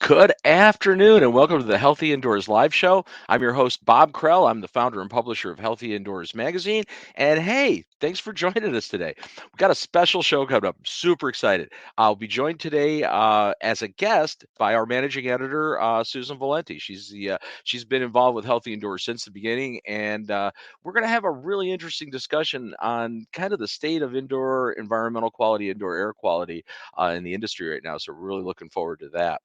Good afternoon and welcome to the Healthy Indoors Live Show. I'm your host, Bob Krell. I'm the founder and publisher of Healthy Indoors Magazine. And hey, thanks for joining us today. We've got a special show coming up. I'm super excited. I'll be joined today as a guest by our managing editor, Susan Valenti. She's been involved with Healthy Indoors since the beginning. And we're going to have a really interesting discussion on kind of the state of indoor environmental quality, indoor air quality in the industry right now. So we're really looking forward to that.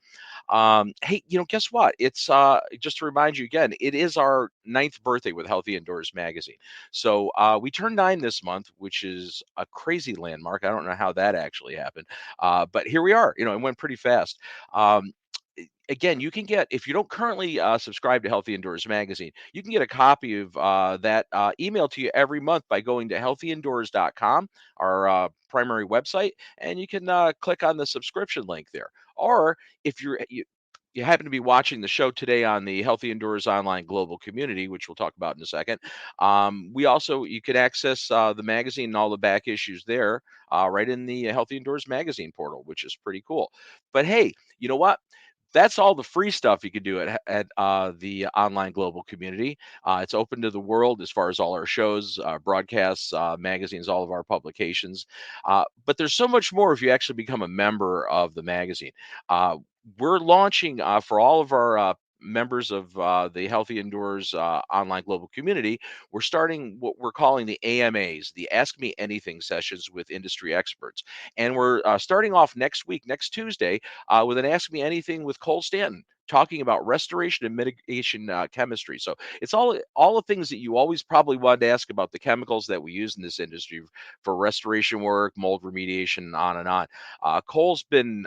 Hey, guess what? It's just to remind you again, it is our ninth birthday with Healthy Indoors Magazine. So we turned 9 this month, which is a crazy landmark. I don't know how that actually happened, but here we are. It went pretty fast. Again, you can get, if you don't currently subscribe to Healthy Indoors Magazine, you can get a copy of that emailed to you every month by going to healthyindoors.com, our primary website, and you can click on the subscription link there. Or if you happen to be watching the show today on the Healthy Indoors online global community, which we'll talk about in a second, you can access the magazine and all the back issues there right in the Healthy Indoors Magazine portal, which is pretty cool. But hey, you know what? That's all the free stuff you can do at the online global community. It's open to the world as far as all our shows, broadcasts, magazines, all of our publications. But there's so much more if you actually become a member of the magazine. We're launching for all of our members of the Healthy Indoors online global community. We're starting what we're calling the AMAs, the Ask Me Anything sessions with industry experts. And we're starting off next week, next Tuesday, with an Ask Me Anything with Cole Stanton, talking about restoration and mitigation chemistry. So it's all the things that you always probably wanted to ask about the chemicals that we use in this industry for restoration work, mold remediation, on and on. Cole's been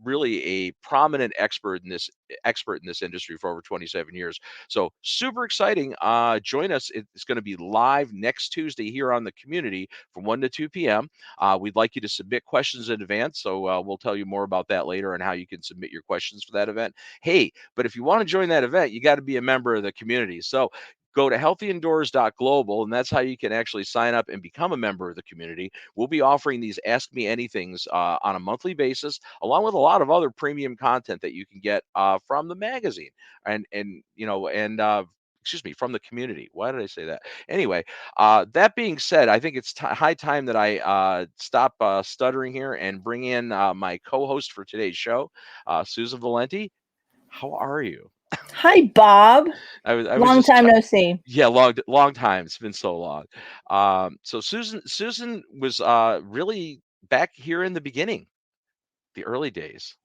really a prominent expert in this industry for over 27 years. So super exciting. Join us. It's going to be live next Tuesday here on the community from 1 to 2 p.m. We'd like you to submit questions in advance. So we'll tell you more about that later and how you can submit your questions for that event. Hey, but if you want to join that event, you got to be a member of the community. So go to healthyindoors.global, and that's how you can actually sign up and become a member of the community. We'll be offering these Ask Me Anythings on a monthly basis, along with a lot of other premium content that you can get from the magazine and excuse me, from the community. Why did I say that? Anyway, that being said, I think it's high time that I stop stuttering here and bring in my co-host for today's show, Susan Valenti. How are you? Hi, Bob. I was Long just time no see. yeah, long time. It's been so long. So Susan was really back here in the beginning, the early days,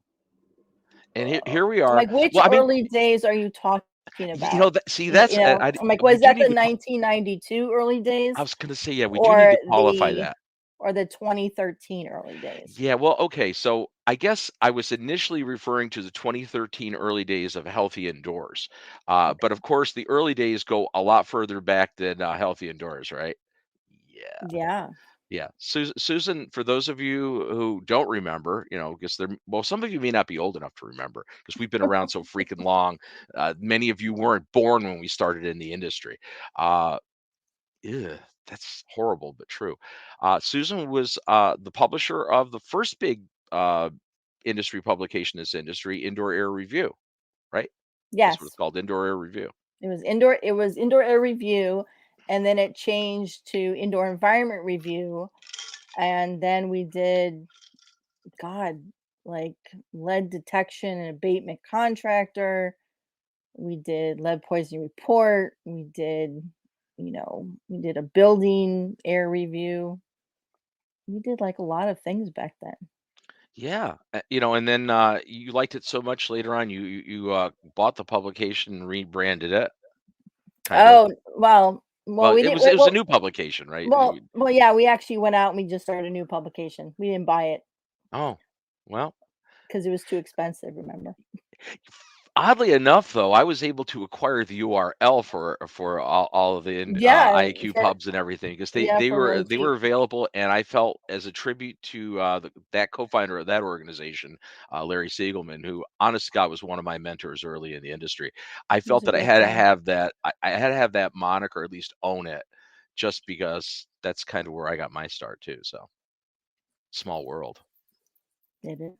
and here we I'm are. like, which Well, I mean, early days are you talking about? see, that's I'm like, we was do that need the to. 1992 early I days was gonna say, yeah, we do need or to qualify the that. 2013 early days? Yeah, well, okay. So I guess I was initially referring to the 2013 early days of Healthy Indoors, but of course, the early days go a lot further back than Healthy Indoors, right? Yeah. Yeah. Yeah, Susan, for those of you who don't remember, because some of you may not be old enough to remember because we've been around so freaking long. Many of you weren't born when we started in the industry. Uh, ew, that's horrible, but true. Susan was the publisher of the first big industry publication in this industry, Indoor Air Review, right? That's what it's Yes. called, Indoor Air Review. It was indoor air review, and then it changed to indoor environment review, and then we did, God, like, lead detection and abatement contractor. We did lead poisoning report. We did a building air review. We did like a lot of things back then. Yeah, and then you liked it so much later on, you bought the publication and rebranded it, kind of. Oh, well, Well, we it didn't. was it was a new publication, right? Yeah, we actually went out and we just started a new publication. We didn't buy it Oh, well, because it was too expensive. Remember? oddly enough, though, I was able to acquire the URL for all of the Yeah, IAQ pubs and everything because they yeah, they for were really they were cheap. available, and I felt as a tribute to that co-founder of that organization, Larry Siegelman, who, honest to God, was one of my mentors early in the industry. I He was felt a that I great had to guy. have that. I had to have that moniker, at least own it, just because that's kind of where I got my start too. So small world. It is.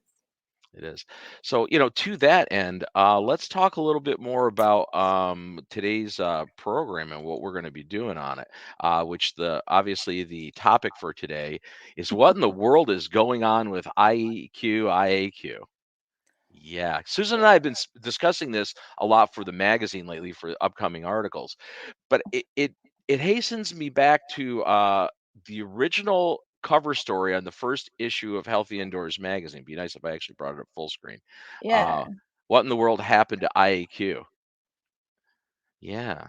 It is. So, to that end, let's talk a little bit more about today's program and what we're going to be doing on it. Which obviously the topic for today is what in the world is going on with IEQ, IAQ. Yeah, Susan and I have been discussing this a lot for the magazine lately for upcoming articles, but it hastens me back to the original cover story on the first issue of Healthy Indoors magazine. Be nice if I actually brought it up full screen. Yeah. Uh, what in the world happened to IAQ? Yeah.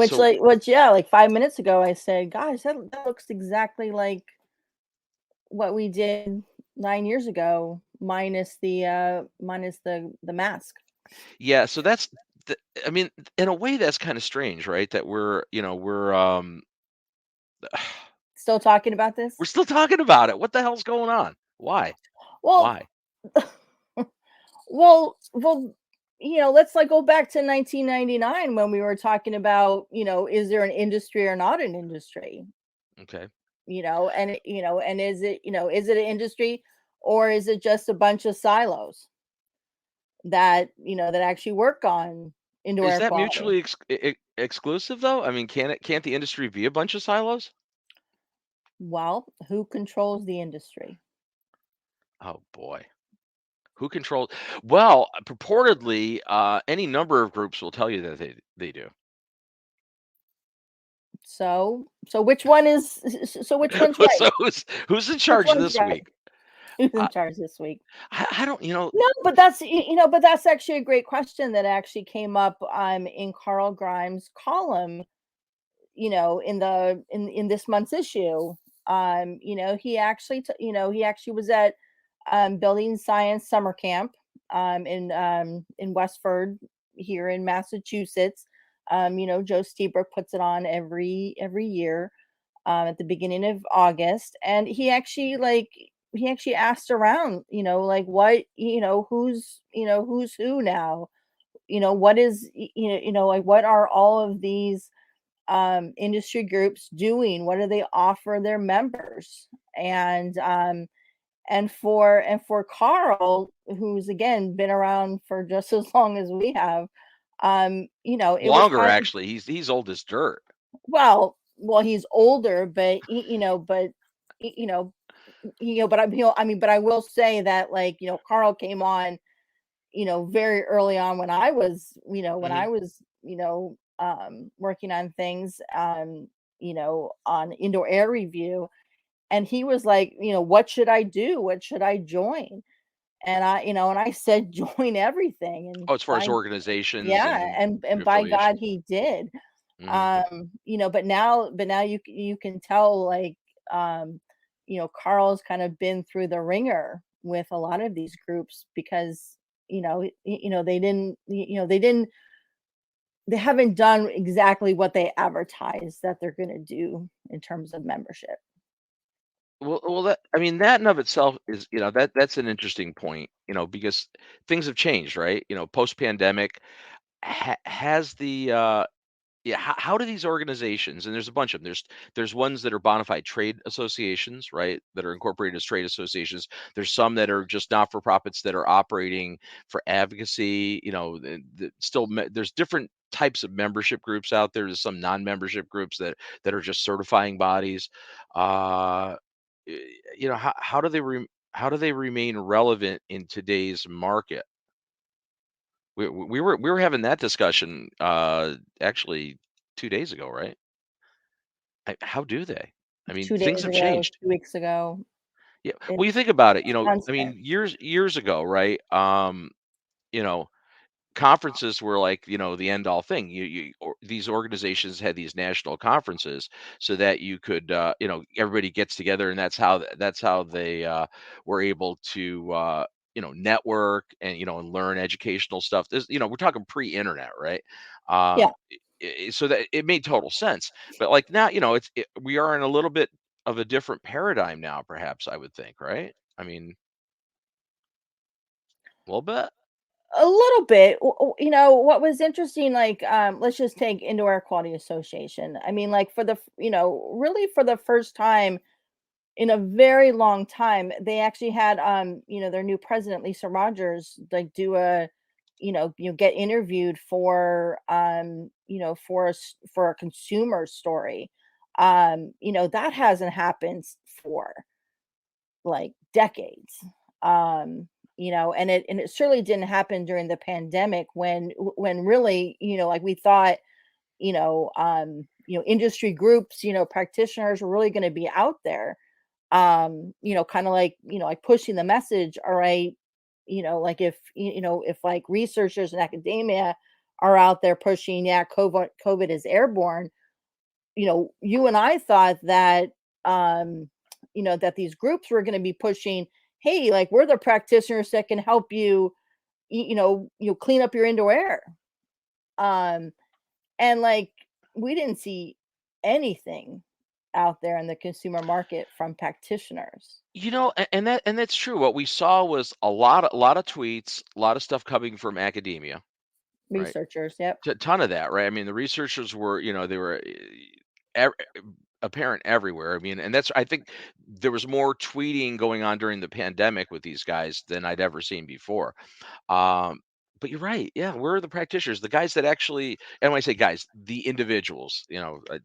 So Which yeah, like 5 minutes ago I said, "Gosh, that looks exactly like what we did 9 years ago minus the mask." yeah, so that's the, I mean, in a way that's kind of strange, right? That we're Still talking about this? we're still talking about it. What the hell's going on? Why? Well Why? well, let's, like, go back to 1999 when we were talking about, is there an industry or not an industry? Okay. And is it an industry or is it just a bunch of silos that actually work on indoor Is air that quality? mutually exclusive though? I mean, can't the industry be a bunch of silos? Well, who controls the industry? Oh boy. Who controls Well, purportedly, any number of groups will tell you that they do. So which one is so which one's right? So who's in Which charge one's this right? week? Who's in I charge this week? I don't, No, but that's actually a great question that actually came up in Carl Grimes' column, in this month's issue. He actually was at building science summer camp in Westford here in Massachusetts. Joe Steebrook puts it on every year at the beginning of August, and he actually asked around, like what who's who now, what is like what are all of these industry groups doing? What do they offer their members? And for Carl, who's again been around for just as long as we have, it was longer kind of actually. He's old as dirt. well, he's older, but y- you know, but I will say that like Carl came on very early on when Mhm. I was working on things on indoor air review, and he was like, what should I do? What should I join? And I said, join everything. And Oh, as far as by organizations yeah, and and by God, affiliations. he did. Mhm. But now you can tell like Carl's kind of been through the ringer with a lot of these groups because they haven't done exactly what they advertise that they're going to do in terms of membership. That I mean, that in of itself is, that's an interesting point, because things have changed, right? Post pandemic, has the yeah, how do these organizations, and there's a bunch of them. There's ones that are bona fide trade associations, right, that are incorporated as trade associations. There's some that are just not for profits that are operating for advocacy. There's different types of membership groups out there. There's some non-membership groups that are just certifying bodies. Uh, how do they remain relevant in today's market? We were having that discussion actually 2 days ago, right? How do they? I mean, Two things days have ago, changed. 2 weeks ago, Yeah. Well, you it's think about it, I constant. mean, years ago, right? You know, conferences were like, the end all thing. These organizations had these national conferences so that you could, everybody gets together, and that's how they were able to, network and and learn educational stuff. We're talking pre-internet, right? Yeah. So that it made total sense. But like now, we are in a little bit of a different paradigm now, perhaps I would think, right? I mean, a little bit. A little bit. What was interesting, like, let's just take Indoor Air Quality Association. I mean, like, really for the first time, in a very long time. They actually had, their new president, Lisa Rogers, like do a, get interviewed for, for a consumer story. That hasn't happened for like decades. And it certainly didn't happen during the pandemic when really, like we thought, industry groups, practitioners were really going to be out there, kind of like, like pushing the message. All right, like if like researchers and academia are out there pushing, yeah, COVID is airborne. You and I thought that, that these groups were going to be pushing, hey, like we're the practitioners that can help you, clean up your indoor air. Um, and like we didn't see anything out there in the consumer market from practitioners, And that's true. What we saw was a lot of tweets, a lot of stuff coming from academia, right? researchers. Yep. Ton of that, right? I mean, the researchers were, they were ev- apparent everywhere. I mean, and that's, I think there was more tweeting going on during the pandemic with these guys than I'd ever seen before. Um, but you're right. Yeah, we're the practitioners, the guys that actually, and when I say guys, the individuals,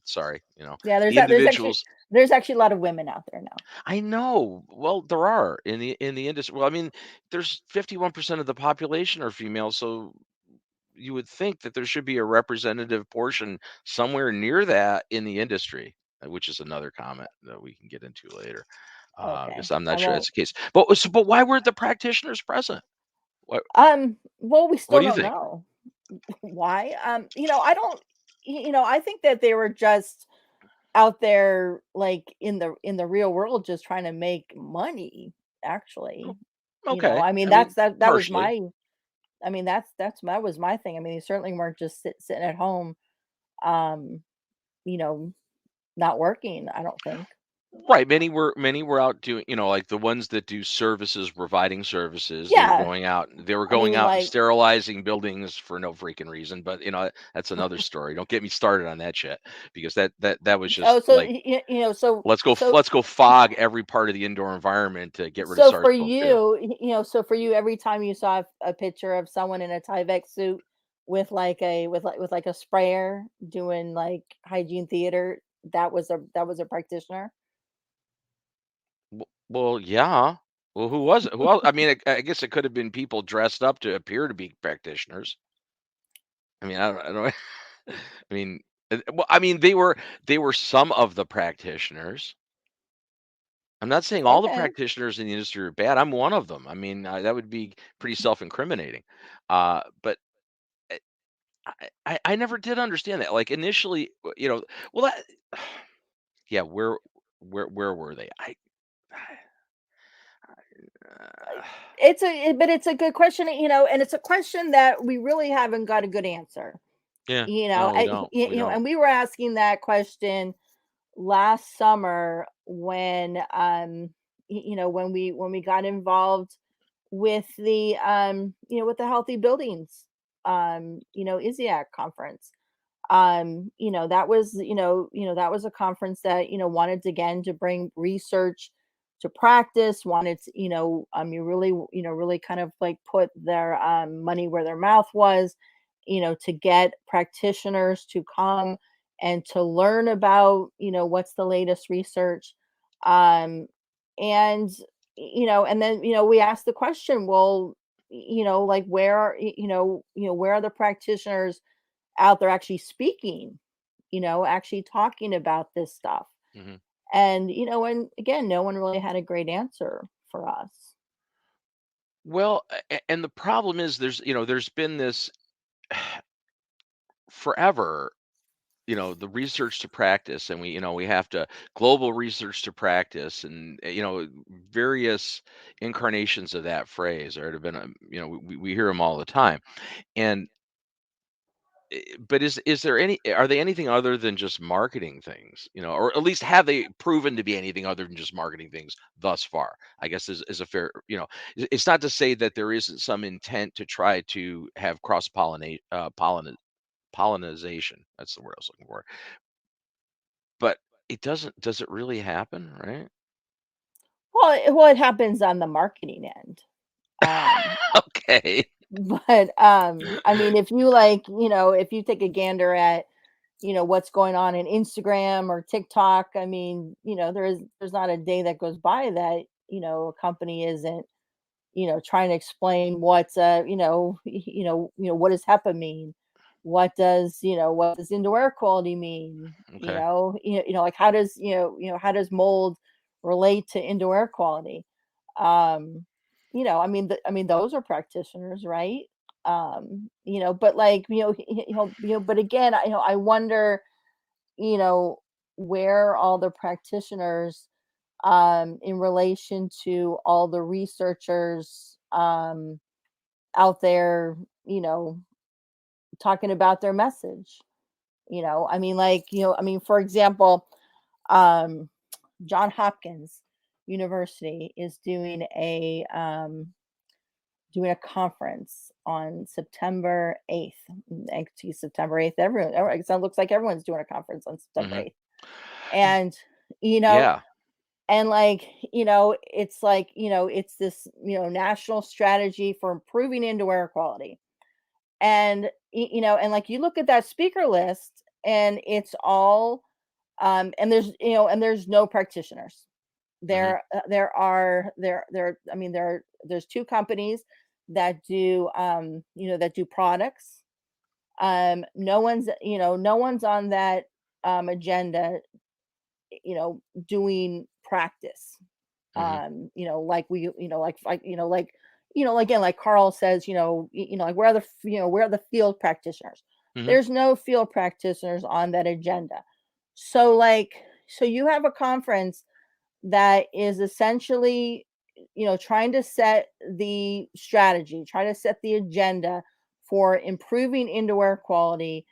sorry, Yeah, the individuals. there's actually a lot of women out there now. I know. Well, there are in the industry. Well, I mean, there's 51% of the population are female, so you would think that there should be a representative portion somewhere near that in the industry, which is another comment that we can get into later. Okay, Because I'm I not sure that's won't. the case. But why weren't the practitioners present? Well, we What still do you don't think? know why. I don't. I think that they were just out there, like in the real world, just trying to make money. Oh, Actually, okay. I mean, I mean, that was partially. my. I mean, that was my thing. I mean, they certainly weren't just sitting at home, um, you know, not working. I don't think. Right, many were out doing, like the ones that do services, providing services, Yeah, they were I going mean, out and like, sterilizing buildings for no freaking reason, but that's another story. Don't get me started on that shit because that was just oh, so like so let's go fog every part of the indoor environment to get rid of so for SARS-CoV-2. you, so for you, every time you saw a picture of someone in a Tyvek suit with like a sprayer doing like hygiene theater, that was a practitioner. Well, yeah. Well, who was it? Who else? I mean, I guess it could have been people dressed up to appear to be practitioners. I mean, I don't. I mean, well, I mean, they were some of the practitioners. I'm not saying all the Okay. practitioners in the industry are bad. I'm one of them. I mean, that would be pretty self-incriminating. But I, I never did understand that. Like initially, well, that, yeah, where were they? Uh, But it's a good question, and it's a question that we really haven't got a good answer. yeah, no, we don't. We don't. And we were asking that question last summer when, when we got involved with the, with the Healthy Buildings, ISIAC conference. That was a conference that, wanted to, again, to bring research to practice, wanted to, you really, really kind of like put their money where their mouth was, to get practitioners to come and to learn about, what's the latest research. Um, and, and then, we asked the question, well, like where are, where are the practitioners out there actually speaking, actually talking about this stuff. Mhm. And again, no one really had a great answer for us. Well, and the problem is there's been this forever, the research to practice, and we have to global research to practice, and various incarnations of that phrase or have been, we hear them all the time. And but is there any are they anything other than just marketing things, or at least have they proven to be anything other than just marketing things thus far? I guess is a fair, it's not to say that there isn't some intent to try to have cross pollinate pollinization. That's the word I was looking for. But it doesn't, does it really happen, right? Well, it happens on the marketing end. Um, Okay. but I mean, if you like, if you take a gander at, what's going on in Instagram or TikTok, I mean, there's not a day that goes by that, a company isn't, trying to explain what's what does HEPA mean? What does indoor air quality mean? Okay. Like how does mold relate to indoor air quality? Um, I mean those are practitioners, right? But like, but again, I wonder, you know, where all the practitioners in relation to all the researchers out there, talking about their message. I mean, like, for example, um, John Hopkins University is doing a conference on September 8th. Actually, September 8th. It looks like everyone's doing a conference on September Hmm. 8th. And, you know, Yeah. and like, it's like, it's this, national strategy for improving indoor air quality. And, and like you look at that speaker list and it's all, and there's no practitioners. Hmm. There's two companies that do, that do products. No one's on that agenda, doing practice. Hmm. Like again, like Carl says, like where are the, where are the field practitioners? Hmm. There's no field practitioners on that agenda. So like, so you have a conference that is essentially, trying to set the strategy, try to set the agenda for improving indoor air quality,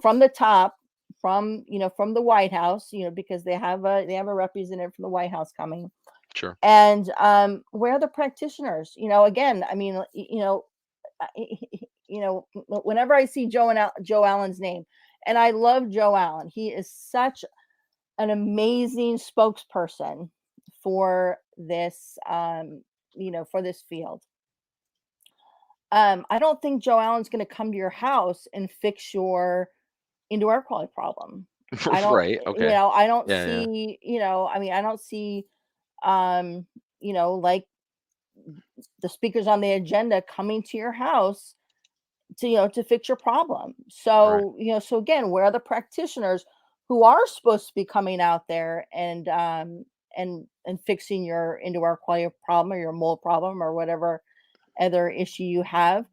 from the top, from the White House, because they have a representative from the White House coming. Sure. And where are the practitioners? Again, I mean, whenever I see Joe Allen's name, and I love Joe Allen, he is such an amazing spokesperson for this, for this field. I don't think Joe Allen's going to come to your house and fix your indoor air quality problem. I don't, Right. Okay. I don't Yeah. Yeah. see, I don't see, um, like the speakers on the agenda coming to your house to, to fix your problem. Right. So, so again, where are the practitioners who are supposed to be coming out there and fixing your indoor air quality problem or your mold problem or whatever other issue you have?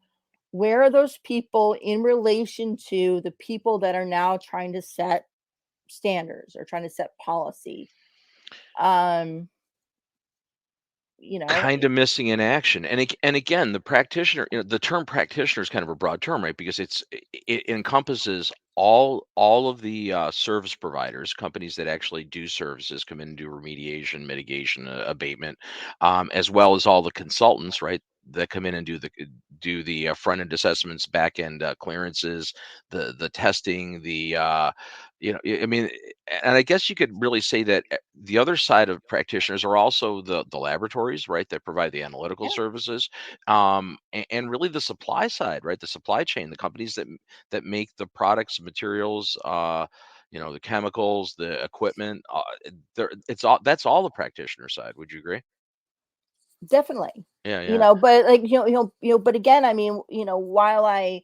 Where are those people in relation to the people that are now trying to set standards or trying to set policy? Um, you know, Kind of missing in action. And again, the practitioner, the term practitioner is kind of a broad term, right? Because it encompasses all of the service providers, companies that actually do services, come in and do remediation, mitigation, abatement, as well as all the consultants, right? That come in and do the front end assessments, back end clearances, the testing, I mean, and I guess you could really say that the other side of practitioners are also the laboratories, right, that provide the analytical yeah, services, and really the supply side, right, the supply chain, the companies that make the products, materials, the chemicals, the equipment. It's all that's all the practitioner side. Would you agree? definitely. Yeah, yeah. But like, but again, I mean, while I,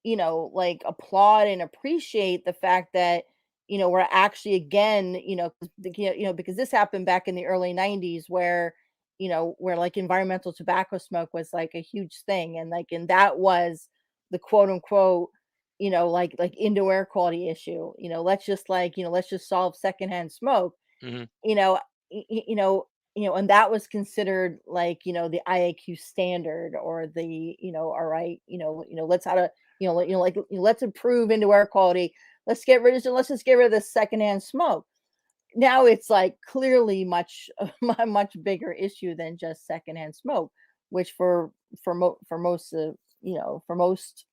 like applaud and appreciate the fact that, we're actually again, because this happened back in the early 90s where, where like environmental tobacco smoke was like a huge thing. And that was the quote unquote, like indoor air quality issue. Let's just solve secondhand smoke, Hmm. you know, and that was considered like, the IAQ standard or the, all right, let's how to, let's improve indoor air quality. Let's just get rid of this secondhand smoke. Now it's like clearly much, a much bigger issue than just secondhand smoke, which for most of, for most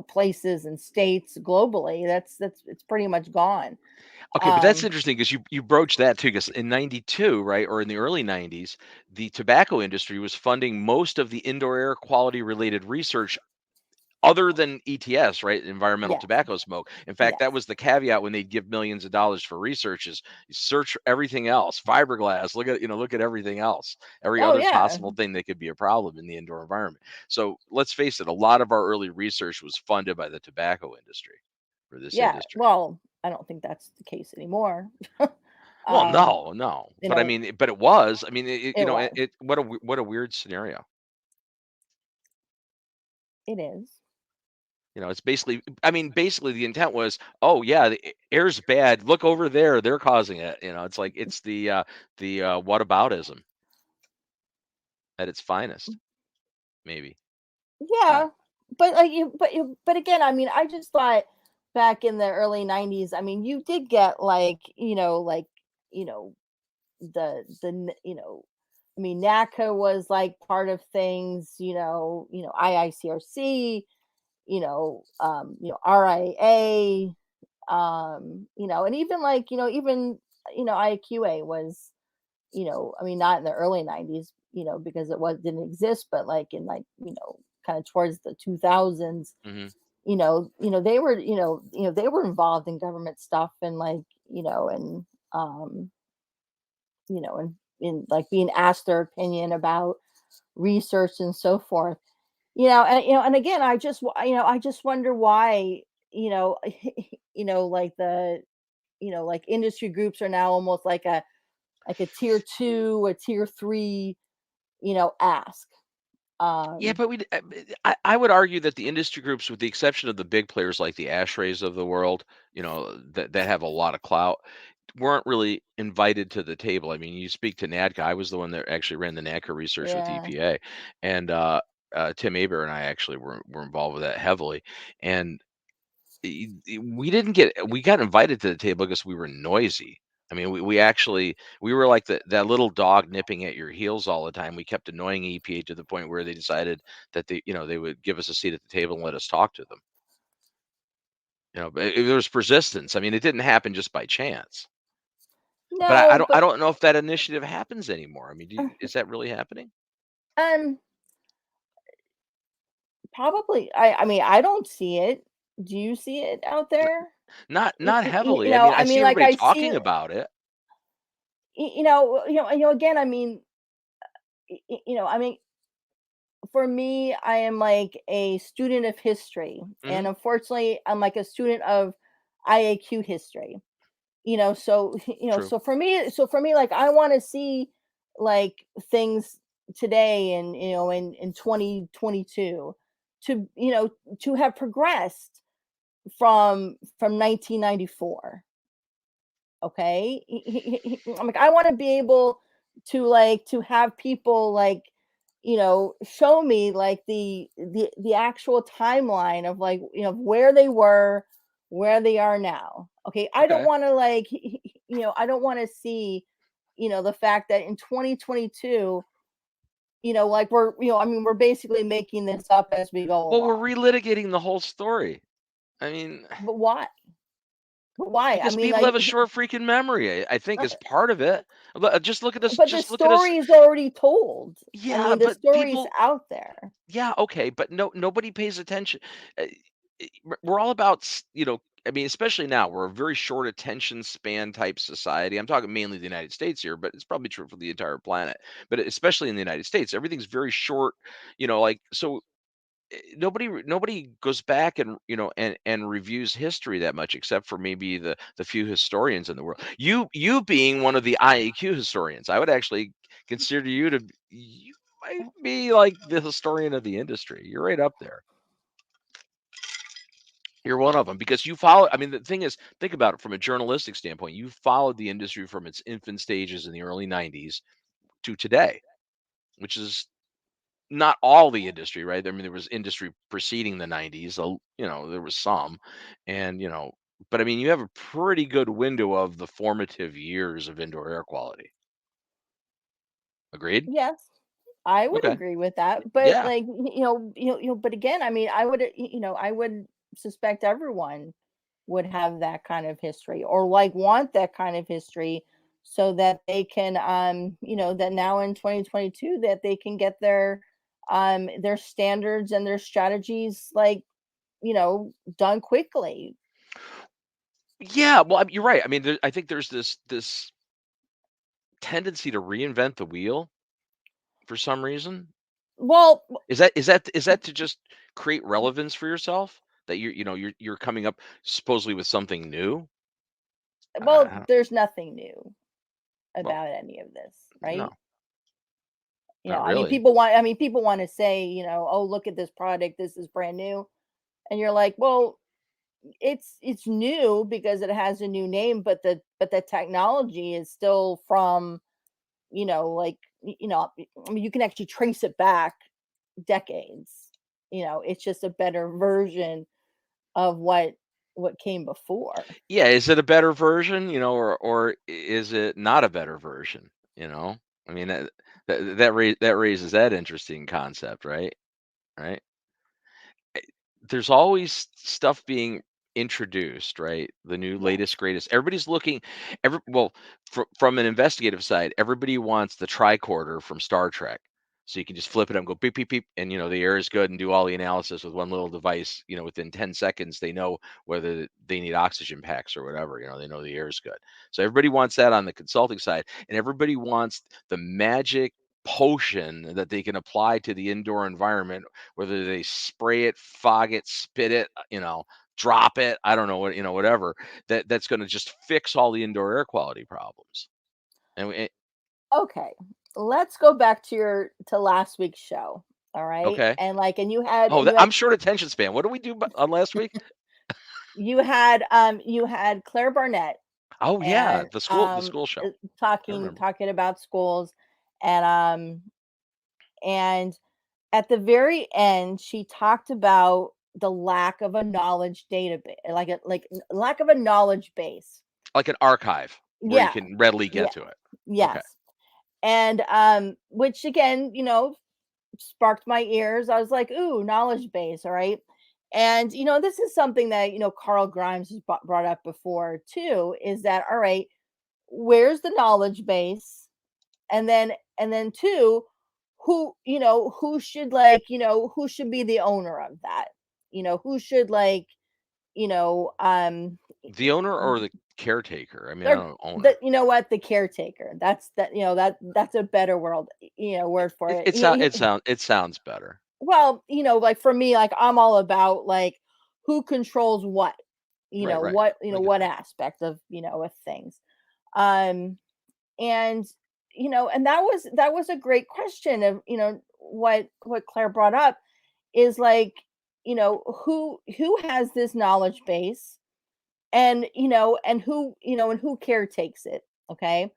places and states globally. That's it's pretty much gone. Okay, but that's Um, interesting because you broached that too. Because in '92, right, or in the early '90s, the tobacco industry was funding most of the indoor air quality related research other than ETS, right? Environmental yes, tobacco smoke. In fact, that yes. was the caveat when they'd give millions of dollars for research is search everything else, fiberglass, look at everything else, every Oh other yeah, possible thing that could be a problem in the indoor environment. So let's face it, a lot of our early research was funded by the tobacco industry for this yeah. industry. Well, I don't think that's the case anymore. Well, um, no, no, you but I know, mean, but it was. I mean, it was. what a weird scenario. It is. It's basically, I mean, basically the intent was, oh yeah, the air's bad. Look over there, they're causing it. It's like it's the whataboutism at its finest, maybe. Uh, Yeah, but but again, I mean, I just thought back in the early '90s, I mean, you did get like you know I mean, NACA was like part of things, IICRC, RIA, and even IAQA was, I mean, not in the early '90s, because it was didn't exist, but like in kind of towards the 2000s, mhm. they were involved in government stuff and um, and in like being asked their opinion about research and so forth. And again, I just wonder why, you know, like like industry groups are now almost like a tier 2, a tier 3, ask. Yeah, Um, but I would argue that the industry groups, with the exception of the big players like the Ashrays of the world, that have a lot of clout, weren't really invited to the table. I mean, you speak to NADCA. I was the one that actually ran the NADCA research with yeah. EPA, and Tim Aber and I actually were involved with that heavily. And we got invited to the table because we were noisy. I mean, we were like that little dog nipping at your heels all the time. We kept annoying EPA to the point where they decided that they would give us a seat at the table and let us talk to them. But there was persistence. I mean, it didn't happen just by chance. But I No, don't I but don't know if that initiative happens anymore. I mean, is that really happening? um, probably. I mean, I don't see it. Do you see it out N- there? not heavily. I mean, I I see mean, like everybody I see, talking about it. again, I mean, I mean, for me, I am like a student of history, and Hmm. unfortunately, I'm like a student of IAQ history. So True. so for me, like I want to see like things today and in 2022 to to have progressed from 1994. Okay. I'm like, I want to be able to to have people show me like the actual timeline of like where they were, where they are now. Okay. I don't Okay. want to I don't want to see the fact that in 2022, like we're I mean we're basically making this up as we go Well, we're along. relitigating the whole story. I mean, But why? But why? I because mean, people like, have a short freaking memory. I think is part of it. Just look at us. but the Just look at us. story is already told. I Yeah, mean, the but story's people. out there. Yeah, okay, but nobody pays attention. Uh, we're all about, I mean, especially now, we're a very short attention span type society. I'm talking mainly the United States here, but it's probably true for the entire planet. But especially in the United States, everything's very short, like so. Nobody goes back and and reviews history that much, except for maybe the few historians in the world. You being one of the IEQ historians, I would actually consider you might be like the historian of the industry. You're right up there. You're one of them because you follow. I mean, the thing is, think about it from a journalistic standpoint. You followed the industry from its infant stages in the early '90s to today, which is not all the industry, right? I mean, there was industry preceding the '90s. There was some, and but I mean, you have a pretty good window of the formative years of indoor air quality. Agreed? Yes. I would Okay. agree with that, but, Yeah. like, but again, I mean, I would, I would suspect everyone would have that kind of history or, like, want that kind of history so that they can, that now in 2022 that they can get their standards and their strategies, like, done quickly. Yeah, well, you're right. I mean, I think there's this tendency to reinvent the wheel for some reason. Well Is that to just create relevance for yourself? That you're coming up supposedly with something new? well, I there's nothing new well, about any of this, right? no, not I mean, really. people want to say, "Oh, look at this product. This is brand new." And you're like, "Well, it's new because it has a new name, but the technology is still from, like, I mean, you can actually trace it back decades. It's just a better version of what came before." Yeah, is it a better version, or is it not a better version, you know? I mean, that raises that interesting concept, right? Right? There's always stuff being introduced, right? The new Yeah. latest greatest. Everybody's looking well, from an investigative side, everybody wants the tricorder from Star Trek. So you can just flip it up and go beep beep beep, and the air is good, and do all the analysis with one little device. Within 10 seconds they know whether they need oxygen packs or whatever. They know the air is good. So everybody wants that on the consulting side, and everybody wants the magic potion that they can apply to the indoor environment, whether they spray it, fog it, spit it, drop it, I don't know what, whatever, that's going to just fix all the indoor air quality problems. And Okay. Let's go back to last week's show. All right. okay. And Oh, I'm short attention span. What did we do on last week? you had Claire Barnett Oh yeah, and the school show. I remember. talking about schools, and and at the very end she talked about the lack of a knowledge database, lack of a knowledge base. Like an archive where you Yeah. can readily Yeah. get to it. Okay. Yes. And which again, sparked my ears. I was like, ooh, knowledge base, all right. And this is something that Carl Grimes has brought up before too, is that, all right, where's the knowledge base? And then two, who should, who should be the owner of that? Who should, like, you know um The owner or the caretaker? I mean, I they're don't know, owner. the caretaker. That's a better word for it. It sounds better. Well, like for me, like I'm all about, like, who controls what, Right, right. I get what that. aspect of, of things. Um and and that was a great question of, what Claire brought up is, like, who has this knowledge base, and and who caretakes it. Okay.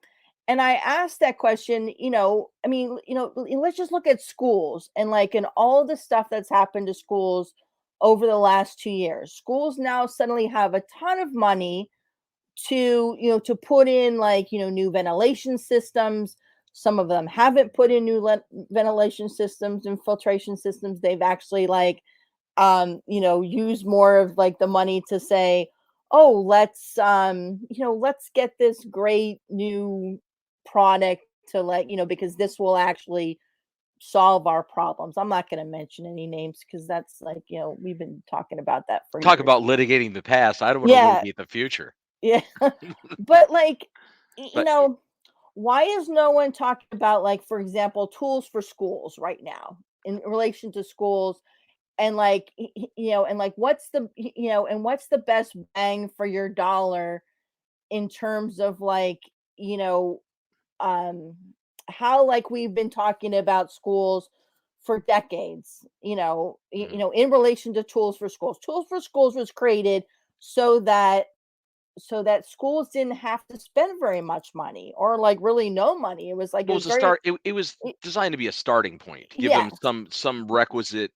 And I asked that question, I mean, let's just look at schools, and, like, in all the stuff that's happened to schools over the last 2 years. Schools now suddenly have a ton of money to, to put in, like, new ventilation systems. Some of them haven't put in new ventilation systems and filtration systems. They've actually, like, use more of, like, the money to say, oh, let's get this great new product to, like, because this will actually solve our problems. I'm not going to mention any names because that's, like, we've been talking about that for Talk years. about litigating the past. I don't want to Yeah. litigate the future. Yeah. But, like, But why is no one talking about, like, for example, tools for schools right now in relation to schools, and, like, and, like, what's the best bang for your dollar in terms of, like, you know um how, like, we've been talking about schools for decades, mhm. in relation to tools for schools was created so that schools didn't have to spend very much money, or, like, really no money. It was like, it Well, it was was a very start. It was it, designed to be a starting point to give them yes, some prerequisite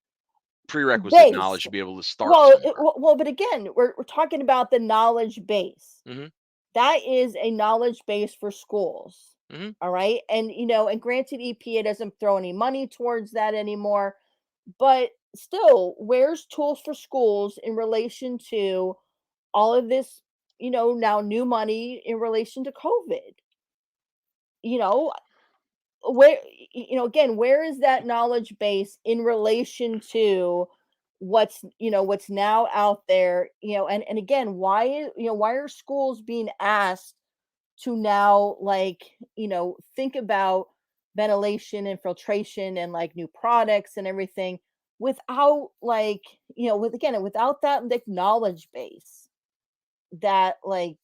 base. knowledge to be able to start somewhere. But again, we're talking about the knowledge base. Hmm. That is a knowledge base for schools. Mhm. All right. And, and granted, EPA doesn't throw any money towards that anymore. But still, where's tools for schools in relation to all of this, now new money in relation to COVID? You know, where, again, where is that knowledge base in relation to what's now out there? And again, why are schools being asked to now, like, think about ventilation and filtration and like new products and everything without, like, without that, like, knowledge base that, like,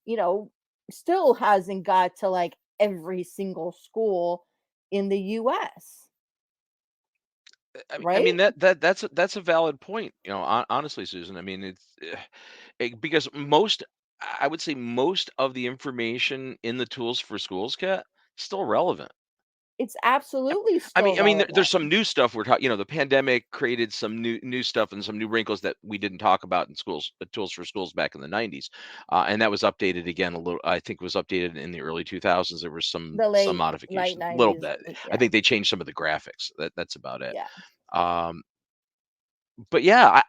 you know still hasn't got to like every single school in the US, I mean right? that's a valid point. Honestly, Susan. I mean, because I would say most of the information in the tools for schools kit still relevant. It's absolutely still I mean, there's relevant. some new stuff we're talking. The pandemic created some new stuff and some new wrinkles that we didn't talk about in schools, tools for schools back in the '90s, and that was updated again a little. I think it was updated in the early 2000s. There was The some late modifications, a little 90s, bit. I yeah, think they changed some of the graphics. That's about it. yeah. Um, but yeah,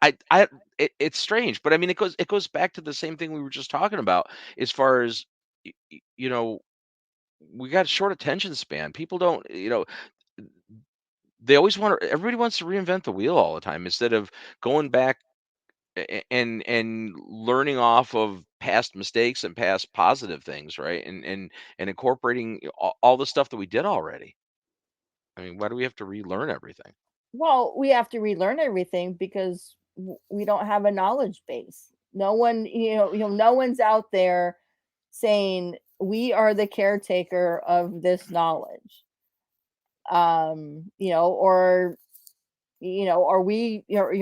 it's strange, but I mean, it goes back to the same thing we were just talking about as far as y- y- you know we got a short attention span. People don't, they always want to. Everybody wants to reinvent the wheel all the time instead of going back and learning off of past mistakes and past positive things, right? And incorporating all the stuff that we did already. I mean, why do we have to relearn everything? Well, we have to relearn everything because we don't have a knowledge base. No one, no one's out there saying we are the caretaker of this knowledge. Or or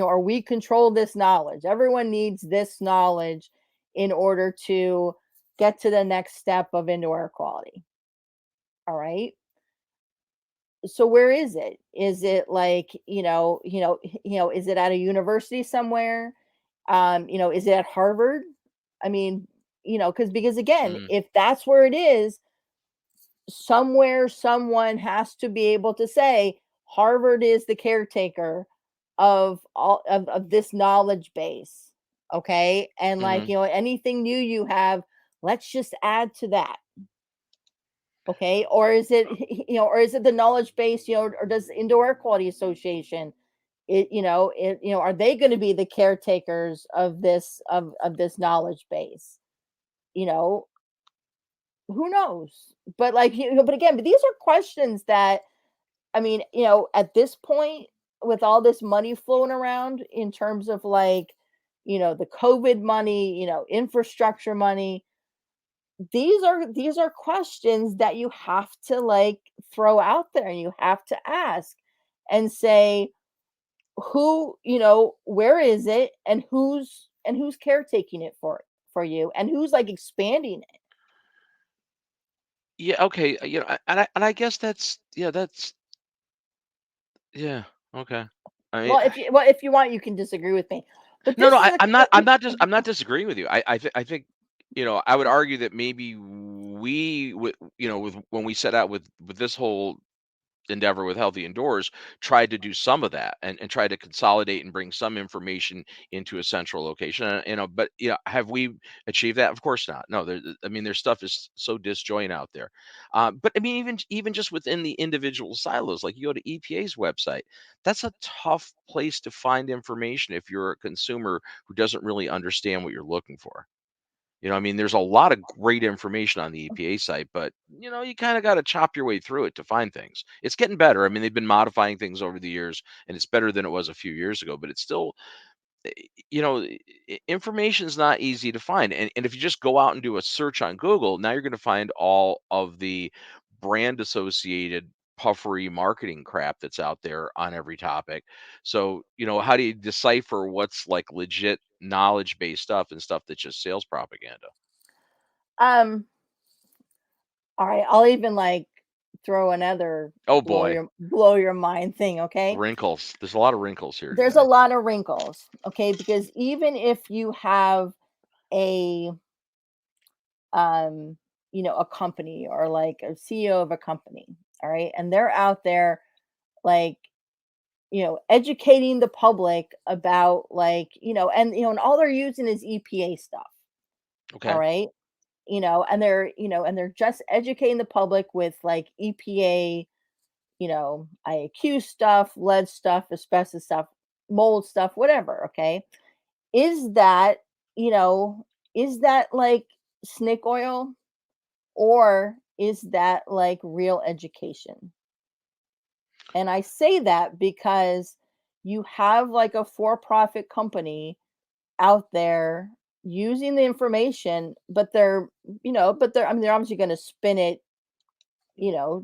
or we control this knowledge. Everyone needs this knowledge in order to get to the next step of indoor air quality. All right. So where is it? Is it like, is it at a university somewhere? Is it at Harvard? I mean, because again, Mm, if that's where it is, somewhere someone has to be able to say Harvard is the caretaker of all of this knowledge base. Okay. And like, hmm. anything new you have, let's just add to that. Okay, or is it or is it the knowledge base, or does the Indoor Air Quality Association, are they going to be the caretakers of this knowledge base? You know, who knows? But like, but again, but these are questions that, I mean, at this point, with all this money flowing around in terms of like, the COVID money, infrastructure money, these are questions that you have to like throw out there, and you have to ask and say, where is it, and who's caretaking it for you, and who's like expanding it. Yeah. Okay. And I guess yeah. Okay. I mean, Well, if you want, you can disagree with me, but no, this no, is a I'm not disagreeing with you. I think, I would argue that maybe with when we set out with this whole endeavor with healthy indoors, tried to do some of that and try to consolidate and bring some information into a central location. But have we achieved that? Of course not. No, I mean, their stuff is so disjoint out there. But I mean, even just within the individual silos, like you go to EPA's website, that's a tough place to find information if you're a consumer who doesn't really understand what you're looking for. I mean, there's a lot of great information on the EPA site, but you kind of got to chop your way through it to find things. It's getting better. I mean, they've been modifying things over the years, and it's better than it was a few years ago. But it's still, eh, information is not easy to find. And if you just go out and do a search on Google, now you're going to find all of the brand associated puffery marketing crap that's out there on every topic. So, how do you decipher what's like legit knowledge based stuff and stuff that's just sales propaganda? um all right, I'll even like throw another Oh blow boy, your mind thing. Okay, wrinkles. There's a lot of wrinkles here there's a today. lot of wrinkles. Okay, because even if you have a um a company or like a CEO of a company, all right? And they're out there like, educating the public about like, and all they're using is EPA stuff, all Okay. right? And they're just educating the public with like EPA, IAQ stuff, lead stuff, asbestos stuff, mold stuff, whatever, okay? Is that, you know, is that like snake oil, or is that like real education? And I say that because you have like a for-profit company out there using the information, but they're, I mean, they're obviously going to spin it,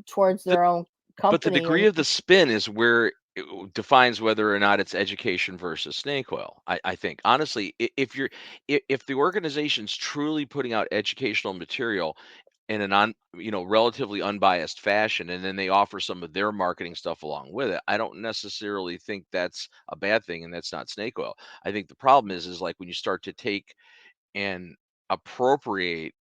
towards The their own but the company. degree And of the spin is where defines whether or not it's education versus snake oil. I think honestly, if the organization's truly putting out educational material in an relatively unbiased fashion, and then they offer some of their marketing stuff along with it, I don't necessarily think that's a bad thing, and that's not snake oil. I think the problem is like when you start to take and appropriate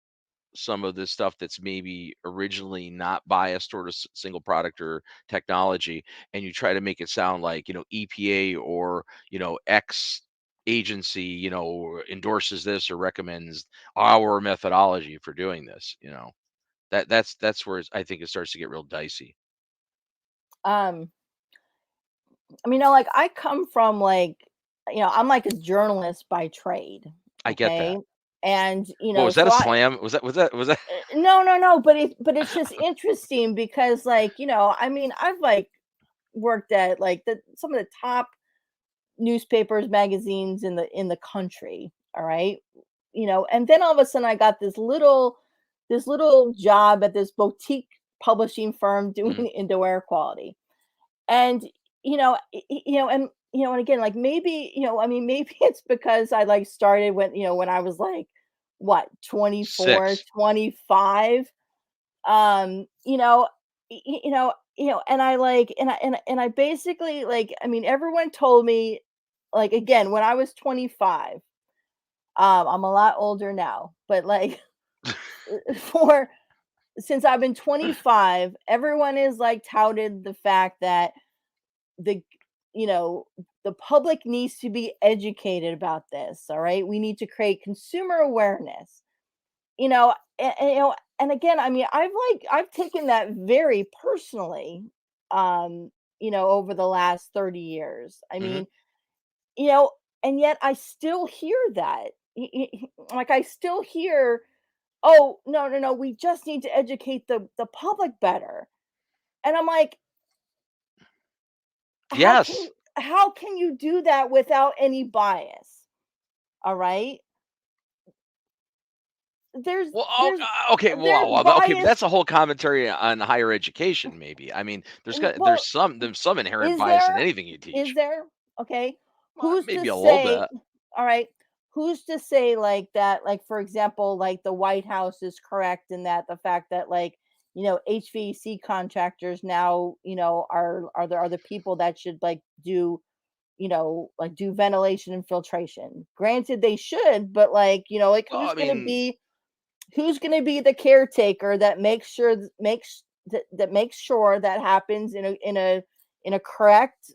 some of this stuff that's maybe originally not biased toward a single product or technology, and you try to make it sound like EPA or X agency endorses this or recommends our methodology for doing this. That's where I think it starts to get real dicey. um I mean, like I come from like, I'm like a journalist by trade, I get okay? that. And What was that, so a I slam? Was that no, no, no, but it's just interesting because like, I mean, I've like worked at like some of the top newspapers, magazines in the country, all right? And then all of a sudden I got this little job at this boutique publishing firm Mhm. doing indoor air quality. And and again, like maybe, I mean, maybe it's because I like started when I was like what, 24, 6? 25. um you know and I like and I basically like, I mean, everyone told me, like, again, when I was 25, I'm a lot older now, but like for since I've been 25, everyone is like touted the fact that the you know the public needs to be educated about this, all right? We need to create consumer awareness, and again, I mean, I've taken that very personally, over the last 30 years. I Mhm. mean, you know and yet I still hear that. Like, I still hear, oh, no, no, no, we just need to educate the public better. And I'm like, how can Yes. you how can you do that without any bias? All right? There's Well, there's okay, there's okay, but bias. that's a whole commentary on higher education, maybe. I mean, Well, there's some inherent is bias in there? anything you Is teach. there? Okay. Well, Who's to maybe a little say, bit. all right, who's to say like that, like, for example, like the White House is correct in that the fact that like, HVAC contractors now, are the people that should like do ventilation and filtration. Granted, they should, but like, like Well, I mean, who's gonna be the caretaker that makes sure that happens in a correct,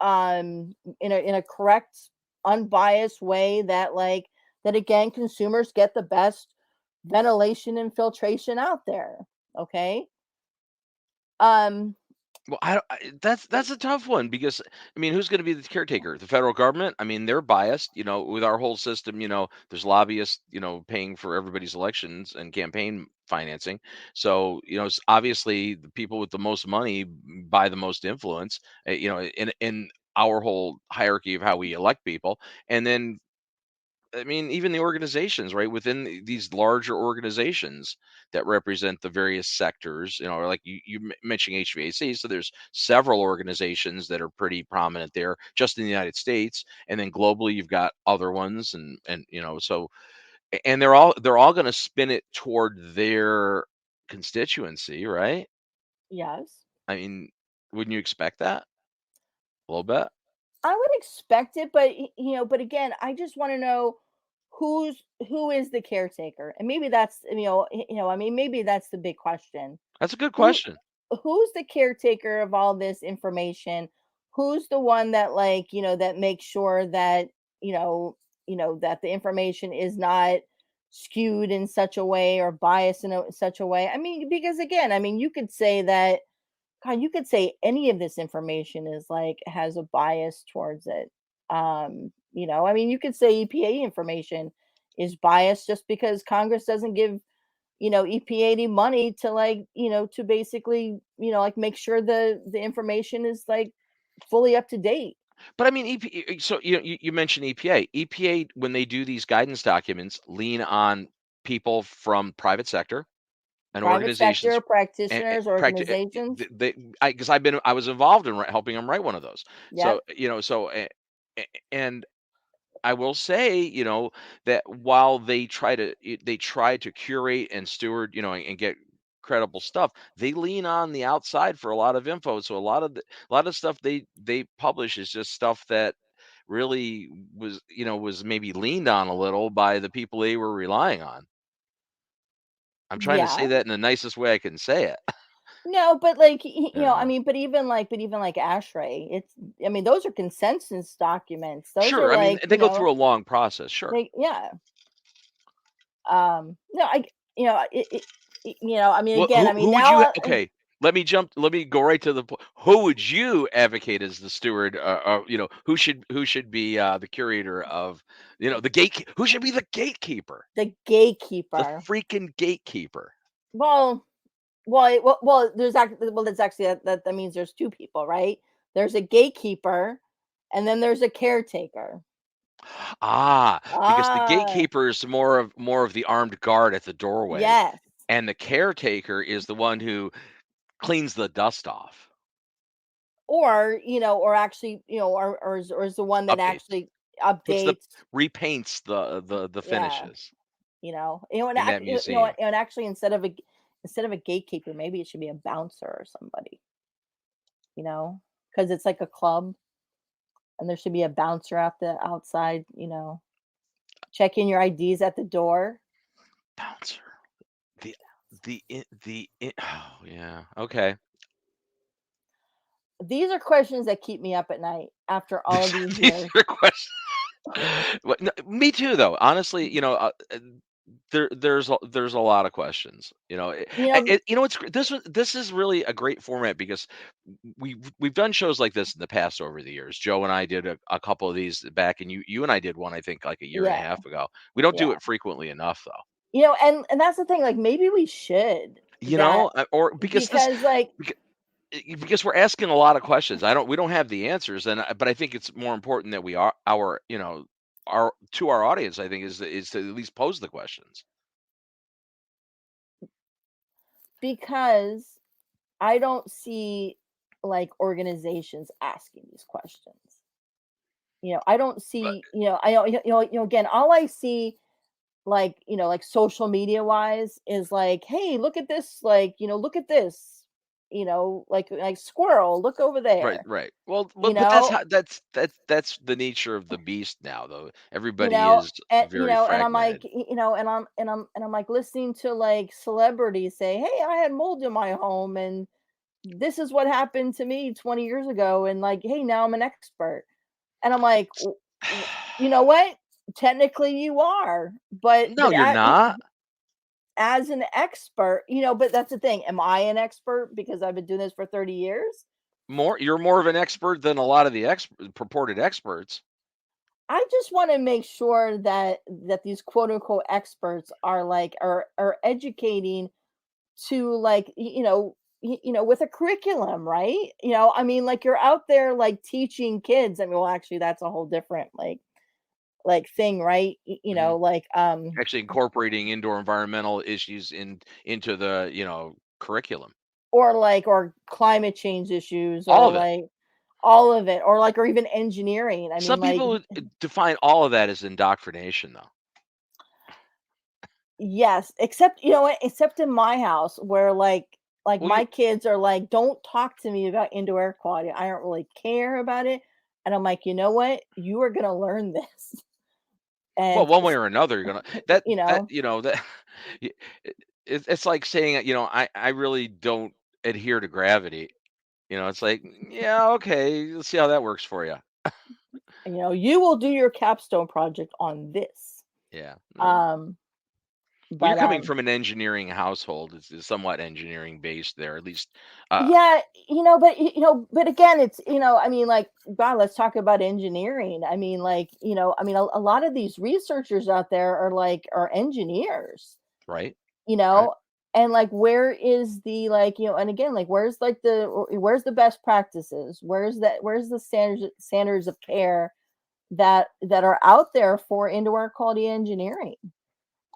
in a correct, unbiased way, that like, that again, consumers get the best ventilation and filtration out there, okay? Um, well, that's a tough one because I mean, who's going to be the caretaker? The federal government? I mean, they're biased, with our whole system. There's lobbyists, paying for everybody's elections and campaign financing. So, obviously the people with the most money buy the most influence. In our whole hierarchy of how we elect people, and then I mean, even the organizations, right? Within these larger organizations that represent the various sectors, or like you mentioning HVAC. So there's several organizations that are pretty prominent there just in the United States. And then globally, you've got other ones. And they're all going to spin it toward their constituency, right? yes. I mean, wouldn't you expect that a little bit? I would expect it, but but again, I just want to know who is the caretaker? And maybe that's, I mean, maybe that's the big question. That's a good Who question. who's the caretaker of all this information? Who's the one that, like, that makes sure that, you know, that the information is not skewed in such a way or biased in such a way? I mean, because again, I mean, you could say that, God, you could say any of this information is like has a bias towards it. I mean, you could say EPA information is biased just because Congress doesn't give, EPA any money to, like, to basically, like, make sure the information is like fully up to date. But I mean, so you mentioned EPA. EPA, when they do these guidance documents, lean on people from private sector and Private organizations. sector, practitioners, organizations. Because I was involved in helping them write one of those. So Yep. and I will say, that while they try to curate and steward, and get credible stuff, they lean on the outside for a lot of info. So a lot of stuff they publish is just stuff that really was maybe leaned on a little by the people they were relying on. I'm trying to say Yeah. that in the nicest way I can say it. No, but like, I Yeah. mean, but even like ASHRAE, I mean, those are consensus documents. Those are Sure. I mean, like, they go through a long process. Sure. yeah. No, I mean, Well, again, I mean, who would now, you okay, let me go right to the point. Who would you advocate as the steward, who should be, the curator of, who should be the gatekeeper? the The gatekeeper. freaking gatekeeper. Well, there's actually that means there's two people, right? There's a gatekeeper, and then there's a caretaker. Ah, because the Ah, gatekeeper is more of the armed guard at the doorway, yes. and the caretaker is the one who cleans the dust off, Or, or actually, or is the one that updates, actually puts the updates. repaints the Yeah. finishes And in that museum. and actually, instead of a gatekeeper, maybe it should be a bouncer or somebody, because it's like a club, and there should be a bouncer at the outside, check in your IDs at the door. Bouncer. The oh, yeah, okay. These are questions that keep me up at night after all of these These years. are questions. Me too, though. Honestly, there's a lot of questions. You know, This is really a great format because we've done shows like this in the past over the years. Joe and I did a couple of these back, and you and I did one I think like a year and a yeah, half ago. We don't do yeah. it frequently enough though. And that's the thing. Like, maybe we should that Or because because, like, because we're asking a lot of questions. We don't have the answers, but I think it's more important that we are our to our audience. I think is to at least pose the questions. because I don't see, like, organizations asking these questions. I don't But see, I don't, again, all I see, like, like, social media wise, is like, hey, look at this, like, look at this, like squirrel, look over right, there, right. Well, you but that's know, how that's the nature of the beast now, though. you Everybody know, is and very and I'm like, fragmented. and I'm like listening to like celebrities say, hey, I had mold in my home, and this is what happened to me 20 years ago, and like, hey, now I'm an expert. And I'm like, you know what? Technically you are, but No, you're not. as an expert, but that's the thing. Am I an expert because I've been doing this for 30 years? You're more of an expert than a lot of the purported experts. I just want to make sure that these quote unquote experts are like are educating to, like, with a curriculum, right? I mean, like, you're out there like teaching kids. I mean, well, actually that's a whole different like thing, right? Mhm. Like, Actually incorporating indoor environmental issues into the curriculum. or climate change issues, All or of it. like all of it, or even engineering. I mean, Some like, people would define all of that as indoctrination, though. yes, except, you know what, except in my house where, like Well, you my kids are like, don't talk to me about indoor air quality. I don't really care about it. And I'm like, you know what? You are gonna learn this. Well, and one way or another, you're gonna that you that know, you know that it, it's like saying, I really don't adhere to gravity. It's like, yeah, okay, let's see how that works for you. you will do your capstone project on this. Yeah. Um, Well, you're but coming from an engineering household. It's somewhat engineering based there, at least. Uh, yeah, but again, it's I mean, like, God, let's talk about engineering. I mean, like, a lot of these researchers out there are engineers, right, you right. know, and like, where is the like, and again, like, where's the best practices? Where's the standards of care that are out there for indoor air quality engineering?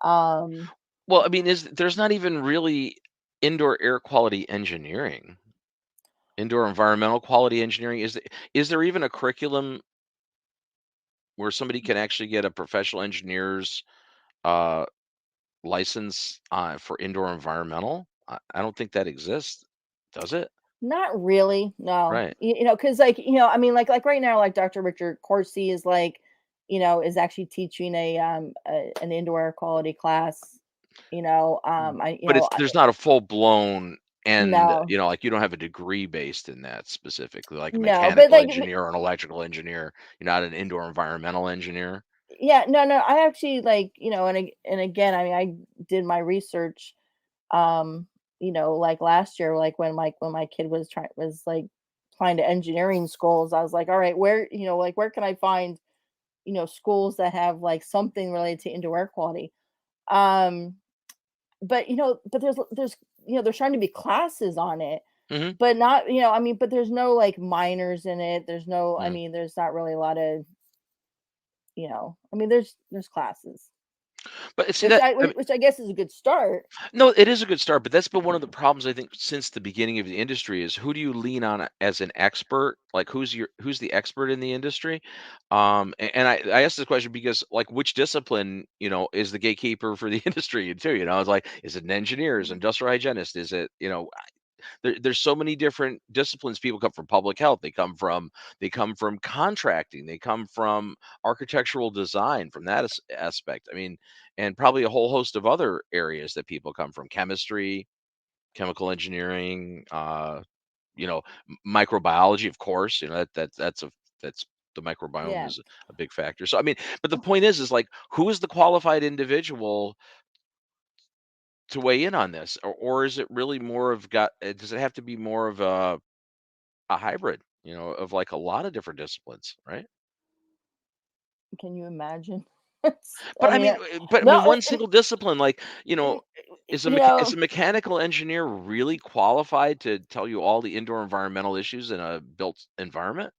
Um, Well, I mean, there's not even really indoor air quality engineering, indoor environmental quality engineering. Is there even a curriculum where somebody can actually get a professional engineer's uh, license for indoor environmental? I don't think that exists, does it? Not really, no. Right. Because like, I mean, like right now, like Dr. Richard Corsi is like, is actually teaching an indoor air quality class. But there's not a full blown and No, like you don't have a degree based in that specifically, like a no, but mechanical like, engineer or an electrical engineer. You're not an indoor environmental engineer. yeah, no, no. I actually like, and again, I mean, I did my research, um, like last year, like when my kid was like applying to engineering schools, I was like, all right, like where can I find schools that have like something related to indoor air quality. Um, but there's there's trying to be classes on it, Hmm. but not, I mean, but there's no like minors in it. There's no, I Yeah. mean, there's not really a lot of, I mean, there's classes, But see that I mean, which I guess is a good start. no, it is a good start, but that's been one of the problems I think since the beginning of the industry is who do you lean on as an expert? Like who's the expert in the industry? And I asked this question because like which discipline, is the gatekeeper for the industry too? It's like, is it an engineer, is it an industrial hygienist? Is it, there's so many different disciplines. People come from public health, they come from contracting, they come from architectural design, from that aspect. I mean, and probably a whole host of other areas that people come from: chemistry, chemical engineering, microbiology, of course. That's the microbiome Yeah. is a big factor. So I mean, but the point is like, who is the qualified individual to weigh in on this, or is it really more of does it have to be more of a hybrid, of like a lot of different disciplines, right? Can you imagine? I But I mean, mean, but I no, mean, one single discipline, like, uh, is is a mechanical engineer really qualified to tell you all the indoor environmental issues in a built environment?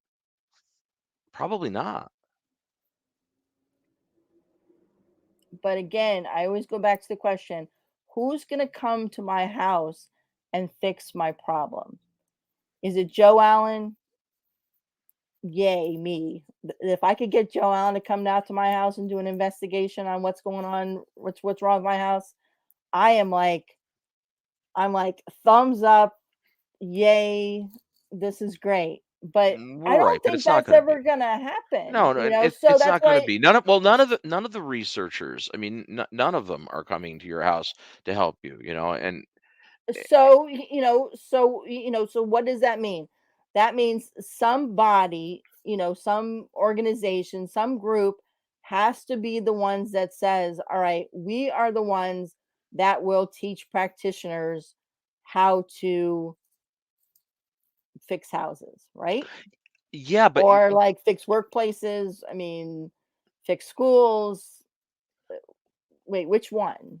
Probably not. but again, I always go back to the question, who's going to come to my house and fix my problem? Is it Joe Allen? Yay, me. If I could get Joe Allen to come out to my house and do an investigation on what's going on, what's wrong with my house, I am like, I'm like, thumbs up, yay, this is great. But I Right, don't but think it's not that's going to be. ever gonna happen, No, no, so it's that's not going to why. be. None of the researchers. I mean, none of them are coming to your house to help you. And So, so what does that mean? That means somebody, some organization, some group has to be the ones that says, all right, we are the ones that will teach practitioners how to fix houses, right? yeah, but Or like fix workplaces. I mean, fix schools. Wait, which one?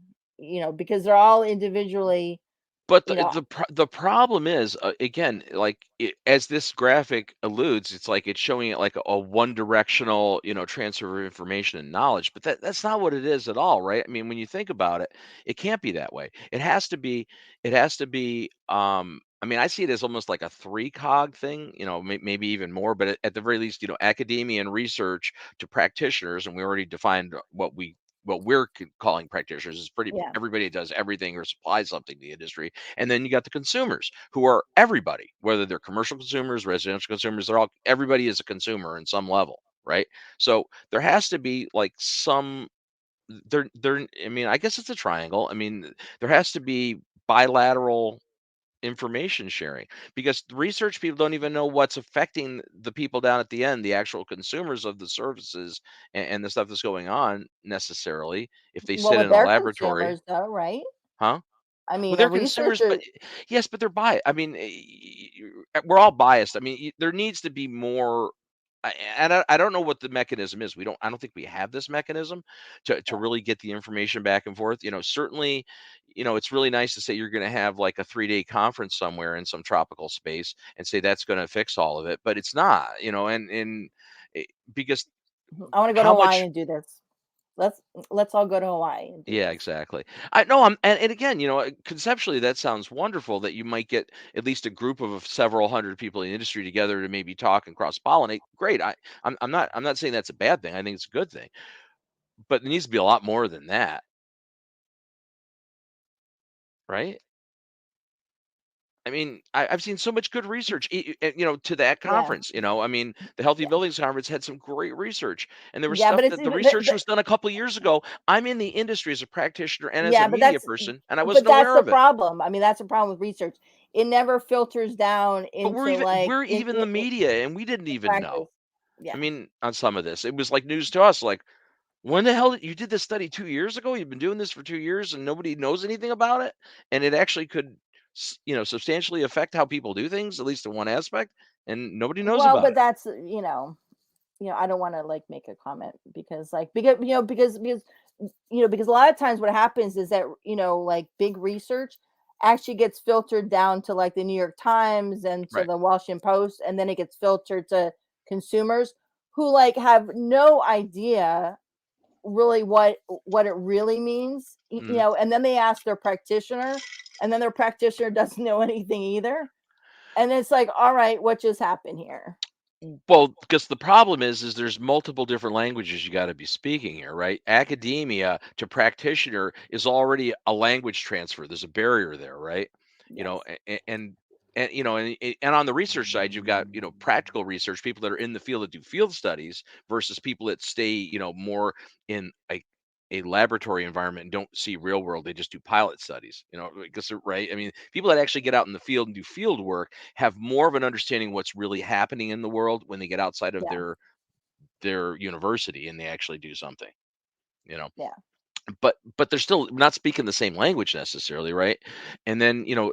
Because they're all individually, But you know, the problem is, again, like as this graphic alludes, it's like it's showing it like a one directional, transfer of information and knowledge. But that's not what it is at all, right? I mean, when you think about it, it can't be that way. It has to be. It has to be. I mean, I see it as almost like a three cog thing, maybe even more. But at the very least, academia and research to practitioners, and we already defined what we're calling practitioners is pretty yeah. everybody does everything or supplies something to the industry. And then you got the consumers who are everybody, whether they're commercial consumers, residential consumers, everybody is a consumer in some level. right? So there has to be like some there I mean, I guess it's a triangle. I mean, there has to be bilateral information sharing because the research people don't even know what's affecting the people down at the end, the actual consumers of the services and the stuff that's going on necessarily if they Well, sit but in a they're laboratory, consumers though, right? huh? I Well, mean, a they're consumers, but researcher. yes, but they're biased. I mean, we're all biased. I mean, there needs to be more. And I don't know what the mechanism is. I don't think we have this mechanism to Yeah. really get the information back and forth. Certainly, it's really nice to say you're going to have like a 3-day conference somewhere in some tropical space and say that's going to fix all of it, but it's not. And eh, because I want to go to how Hawaii much and do this. Let's let's all go to Hawaii and do Yeah, this. exactly. I know and again, conceptually that sounds wonderful that you might get at least a group of several hundred people in the industry together to maybe talk and cross-pollinate. Great. I'm not saying that's a bad thing. I think it's a good thing. But there needs to be a lot more than that, right? I mean, I've seen so much good research, to that Yeah, conference. I mean, the Healthy yeah, Buildings Conference had some great research, and there was yeah. stuff But it's that the the, research was done a couple years ago. I'm in the industry as a practitioner and as a yeah, media person, and I but wasn't that's aware the of it. problem. I mean, that's the problem with research. It never filters down But we're into even like we're even the media, and we didn't in even practice. know. I Yeah. mean, on some of this, it was like news to us. Like, when the hell you did this study 2 years ago? You've been doing this for 2 years, and nobody knows anything about it, and it actually could, substantially affect how people do things, at least in one aspect, and nobody knows Well, about but it. that's I don't want to like make a comment because like because a lot of times what happens is that like big research actually gets filtered down to like the New York Times and to Right. the Washington Post, and then it gets filtered to consumers who like have no idea really what it really means, Mhm. and then they ask their practitioner, and then their practitioner doesn't know anything either, and it's like, all right, what just happened here? Well, because the problem is there's multiple different languages you gotta be speaking here, right? Academia to practitioner is already a language transfer. There's a barrier there, right? You know, Yes. and on the research side, you've got, practical research, people that are in the field that do field studies versus people that stay, more in a laboratory environment and don't see real world. They just do pilot studies, because right. I mean, people that actually get out in the field and do field work have more of an understanding what's really happening in the world when they get outside of Yeah. their university and they actually do something, you know. Yeah. But they're still not speaking the same language necessarily, right? And then, a-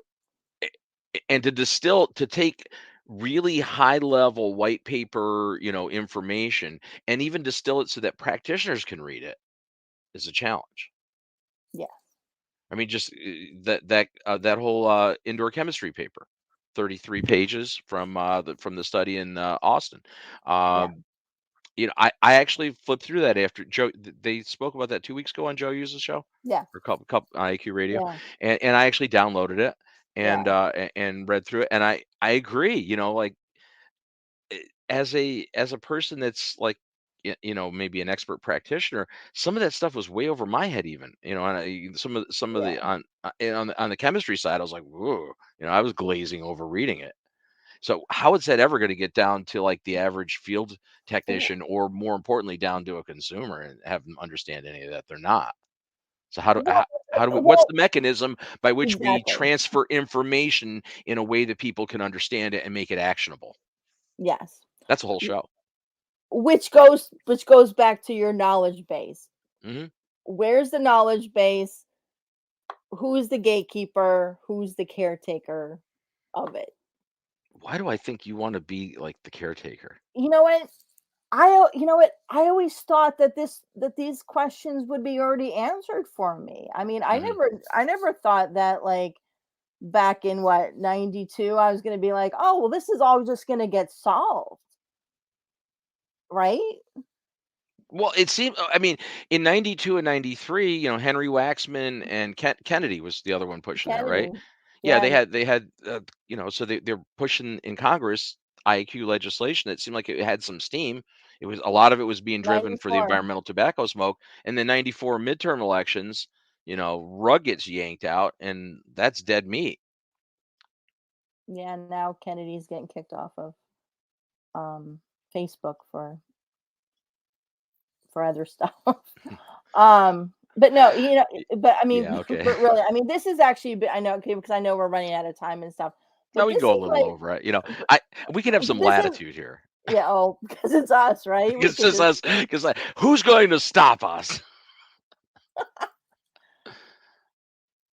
and to take really high level white paper, information and even distill it so that practitioners can read it is a challenge. Yeah. I mean, just that whole indoor chemistry paper, 33 pages from the study in Austin. Yeah. Um, I actually flipped through that after Joe. They spoke about that 2 weeks ago on Joe Use's show Yeah. or couple IAQ Radio, Yeah. and I actually downloaded it and Yeah. and read through it, and I agree. Like as a person that's like maybe an expert practitioner, some of that stuff was way over my head even, and some of the Yeah. on the chemistry side I was like, whoa, I was glazing over reading it. So how is that ever going to get down to like the average field W- technician, or more importantly down to a consumer, and have them understand any of that? They're not. So how do Well, how, how do we, what's well, the mechanism by which we exactly. transfer information in a way that people can understand it and make it actionable? Yes. That's a whole show. Which goes back to your knowledge base. Hmm. Where's the knowledge base? Who's the gatekeeper? Who's the caretaker of it? Why do I think you want to be like the caretaker? You know what? I always thought that these questions would be already answered for me. I mean, Hmm. I never thought that like back in what 92 I was going to be like, "Oh, well this is all just going to get solved." Right? Well, it seemed. I mean, in '92 and '93, Henry Waxman and Kennedy was the other one pushing that, right? Kennedy. Yeah, Yeah, they had, so they're pushing in Congress IEQ legislation that seemed like it had some steam. It was a yeah. lot of it was being driven for the 94. environmental tobacco smoke, and the '94 midterm elections, rug gets yanked out, and that's dead meat. Yeah, now Kennedy's getting kicked off of um Facebook for for other stuff. But no, but I mean, Yeah, okay. but really, I mean, this is actually, I know, okay, because I know we're running out of time and stuff. Now But we can this go a is little like, over it. I we can have but some this is, latitude here. yeah, oh, because it's us, right? We It's can just just, us because like, who's going to stop us?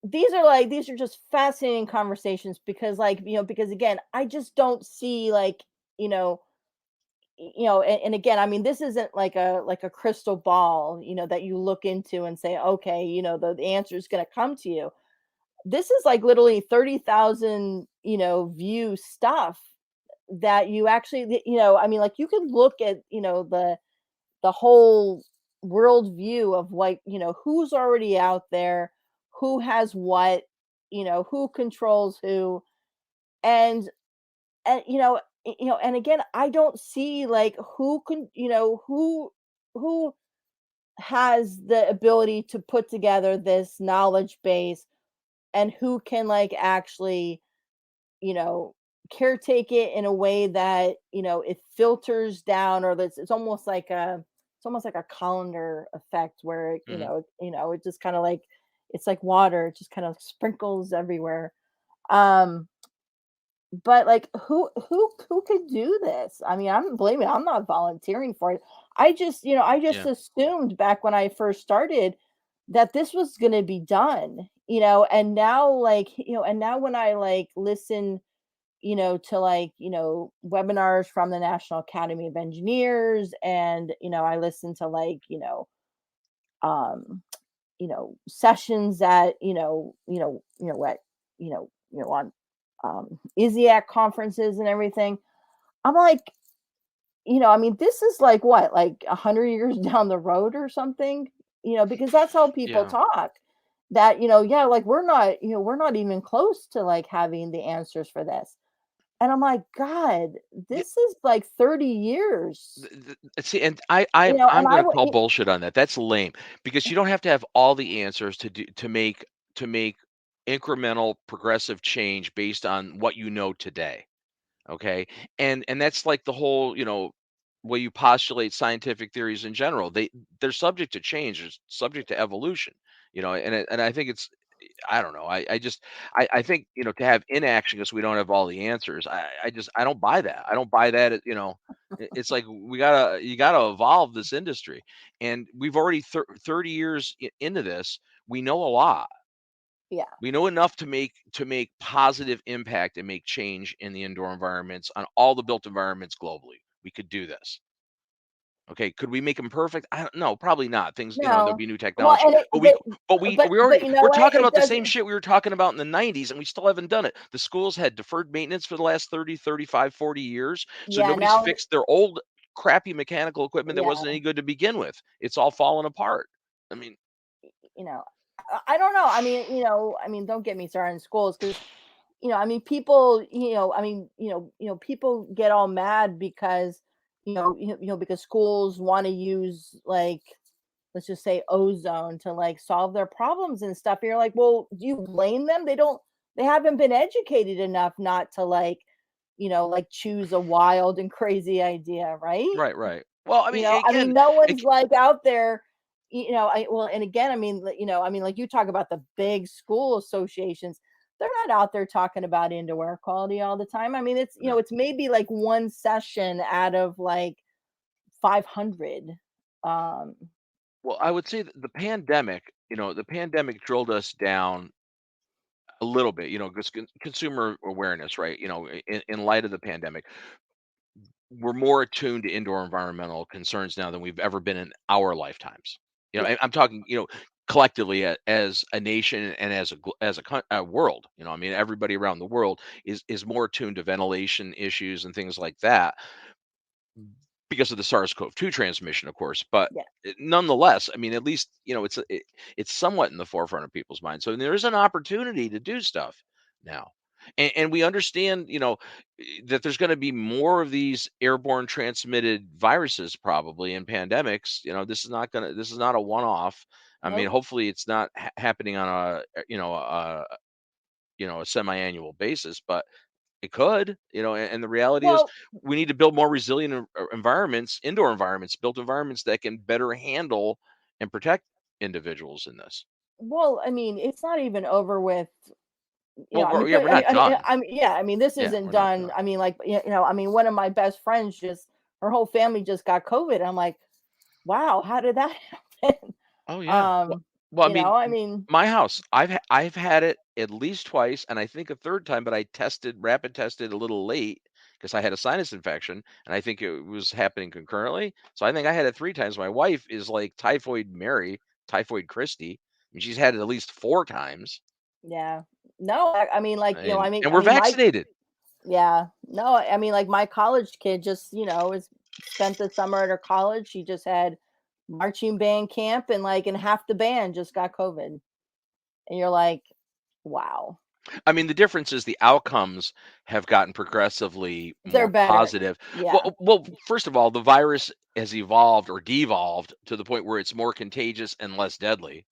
these are just fascinating conversations because, like, because again, I just don't see, like, you know, and again, I mean, this isn't like a crystal ball, that you look into and say, okay, the answer is going to come to you. This is like literally 30,000, view stuff that you actually, I mean, like, you could look at, the whole world view of, like, who's already out there, who has what, who controls who, and and again, I don't see, like, who can, who has the ability to put together this knowledge base, and who can, like, actually, you know, caretake it in a way that, it filters down, or that's, it's almost like a colander effect where, Mhm. it just kind of like, it's like water, it just kind of sprinkles everywhere. Um, but, like, who could do this? I mean, I'm believe me, I'm not volunteering for it. I just Yeah. assumed back when I first started that this was gonna be done, and now, like, and now when I, like, listen, to, like, webinars from the National Academy of Engineers, and, I listen to, like, um, sessions that, what, on ISIAC conferences and everything. I'm like, I mean, this is like what, like 100 years down the road or something, because that's how people Yeah. talk. That, yeah, like, we're not even close to, like, having the answers for this. And I'm like, God, Yeah. this is like 30 years, See, and I'm and I gonna would, call bullshit on that. That's lame because you don't have to have all the answers to make incremental progressive change based on what you know today. Okay, and that's like the whole, way you postulate scientific theories in general. They're subject to change, they're subject to evolution. And I think it's, I don't know, I just, I think, to have inaction because we don't have all the answers. I just, I don't buy that. I don't buy that. It's like you gotta evolve this industry, and we've already 30 years into this. We know a lot. yeah, We know enough to make positive impact and make change in the indoor environments on all the built environments globally. We could do this. Okay, could we make them perfect? I don't know, probably not. Things, there'll no, be new well, technology, and it, but we but already you know we're what? talking It about the doesn't. same shit we were talking about in the 90s, and we still haven't done it. The schools had deferred maintenance for the last 30, 35, 40 years, so Yeah, nobody's now, fixed their old crappy mechanical equipment that yeah, wasn't any good to begin with. It's all falling apart. I mean, you know, I don't know. I mean, don't get me started in schools, because, I mean, people, people get all mad because, because schools want to use, like, let's just say, ozone to, like, solve their problems and stuff. And you're like, well, do you blame them? They haven't been educated enough not to, like, like, choose a wild and crazy idea, right? right, right. Well, I mean, I mean, again, no it, one's, like, out there, and again, I mean, I mean, like, you talk about the big school associations, they're not out there talking about indoor air quality all the time. I mean, it's, no. it's maybe like one session out of, like, 500. Um, Well, I would say that the pandemic drilled us down a little bit, because consumer awareness, right? In light of the pandemic, we're more attuned to indoor environmental concerns now than we've ever been in our lifetimes. yeah, I'm talking, collectively as a nation and as a world. I mean, everybody around the world is more attuned to ventilation issues and things like that because of the SARS-CoV-2 transmission, of course. But yeah. nonetheless, I mean, at least it's somewhat in the forefront of people's minds. So there is an opportunity to do stuff now, and we understand, that there's going to be more of these airborne transmitted viruses probably in pandemics. This is not a one-off. I mean, Nope. hopefully, it's not happening on a semi-annual basis, but It could, and the reality is Well, we need to build more resilient environments, indoor environments, built environments that can better handle and protect individuals in this. I mean, it's not even over with. Well, I mean, yeah, we're not done. yeah, I mean, this Yeah, isn't we're not done. done. I mean, like, I mean, one of my best friends just her whole family just got COVID. I'm like, wow, how did that happen? Oh yeah. Um, Well, I mean, I mean, my house, I've had it at least twice, and I think a third time, but I rapid tested a little late because I had a sinus infection, and I think it was happening concurrently. So I think I had it 3 times. My wife is like Typhoid Mary, Typhoid Christy. I mean, she's had it at least 4 times, yeah, no, I mean, like, and we're my vaccinated. yeah, no, I mean, like, my college kid just, is spent the summer at her college. She just had marching band camp, and like, and half the band just got COVID, and you're like, wow, I mean, the difference is the outcomes have gotten progressively they're more better. positive. Yeah, Well, first of all, the virus has evolved or devolved to the point where it's more contagious and less deadly,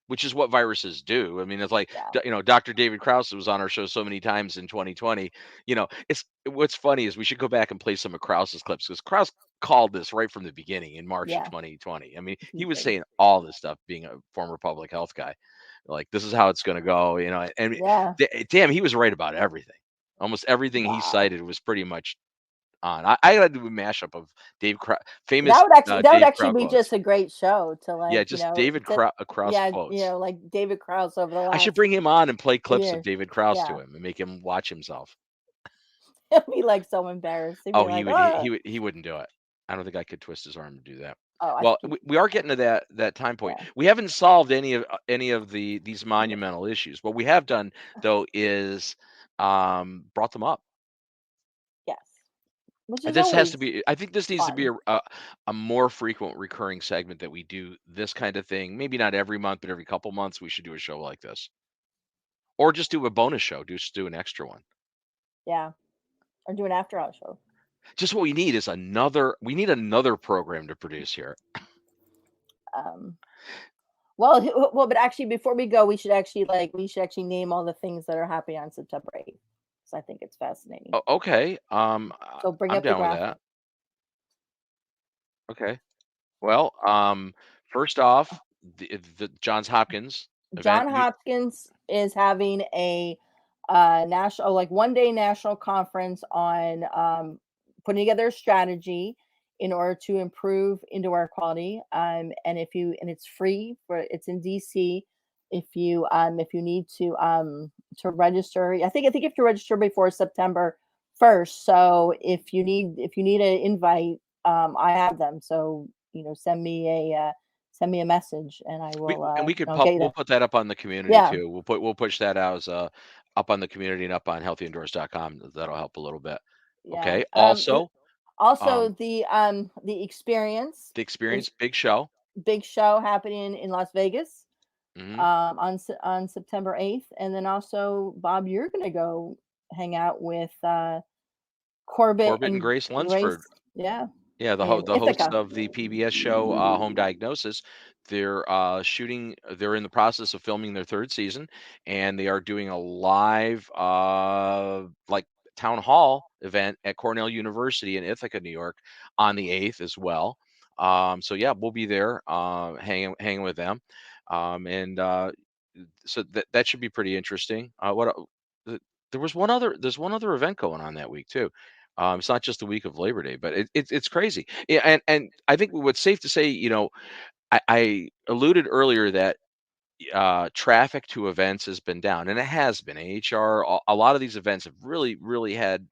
which is what viruses do. I mean, it's like, yeah, Dr. David Krause was on our show so many times in 2020. It's what's funny is we should go back and play some of Krause's clips because Krause called this right from the beginning in March of yeah, 2020. I mean, he he was did. saying all this stuff being a former public health guy. Like, this is how it's going to go, and Yeah, damn, he was right about everything. Almost everything he wow. cited was pretty much on. I got to do a mashup of That famous would actually that would Dave actually Crow be quotes. just a great show to, Yeah, like, just David to Krause yeah, quotes. like David Krause over the I should last bring him on and play clips of year. David Krause to Yeah. him and make him watch himself. He'll be, like, so embarrassed. He'd Oh, be he like, would "Oh." he wouldn't do it. I don't think I could twist his arm to do that. Oh, I Well, think we are getting to that time point. yeah, We haven't solved any of these yeah, monumental issues. What we have done though is brought them up. yes, which And is this has to always be. I think this needs to be fun. a more frequent recurring segment that we do this kind of thing. Maybe not every month, but every couple months we should do a show like this, or just do a bonus show. Just do an extra one. Yeah, or do an after hour show. Just what we need is another. We need another program to produce here. Um, but actually, before we go, we should actually name all the things that are happening on September 8th. So I think it's fascinating. Okay. So bring I'm up the down with that. graphic. Okay. Well, first off, the Johns Hopkins event. John Hopkins is having a national, like 1 day national conference on putting together a strategy in order to improve indoor air quality. And it's free for it's in DC. If you need to register, I think you have to register before September 1st. So if you need an invite, I have them. So send me a message and I will We could I'll get you we'll there. put that up on the community Yeah, too. We'll push that out as up on the community and up on healthyindoors.com. That'll help a little bit. yeah. Okay. Also, Also um, the experience the is experience big show. big show happening in Las Vegas Hmm. on September 8th, and then also Bob, you're gonna go hang out with Corbett Corbett and Grace and Lunsford. Grace, yeah, Yeah, in the hosts Ithaca. of the PBS show Home Diagnosis. They're shooting. They're in the process of filming their third season, and they are doing a live like town hall event at Cornell University in Ithaca, New York, on the 8th as well. So yeah, we'll be there hanging with them, and so that should be pretty interesting. There was there's one other event going on that week too. It's not just the week of Labor Day, but it's crazy. Yeah, and I think what's safe to say, I alluded earlier that traffic to events has been down, and it has been. AHR, a lot of these events have really had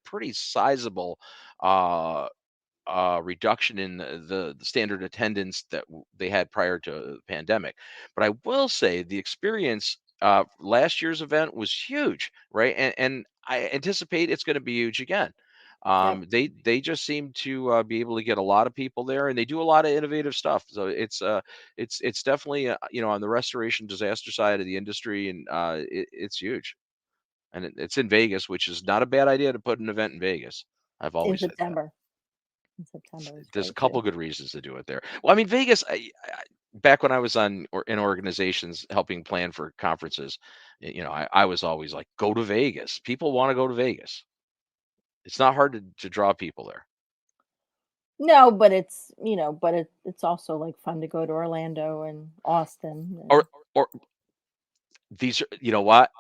pretty sizable uh, reduction in the standard attendance that they had prior to the pandemic. But I will say the experience last year's event was huge, right? And I anticipate it's going to be huge again. Yep, They just seem to be able to get a lot of people there, and they do a lot of innovative stuff. So it's definitely on the restoration disaster side of the industry, and it's huge. And it's in Vegas, which is not a bad idea to put an event in Vegas. I've in always said that. September. In September is There's a great couple too. good reasons to do it there. Well, I mean, Vegas. back when I was in organizations helping plan for conferences, I was always like, go to Vegas. People want to go to Vegas. It's not hard to draw people there. No, but it's also like fun to go to Orlando and Austin Or and or these are, you know what?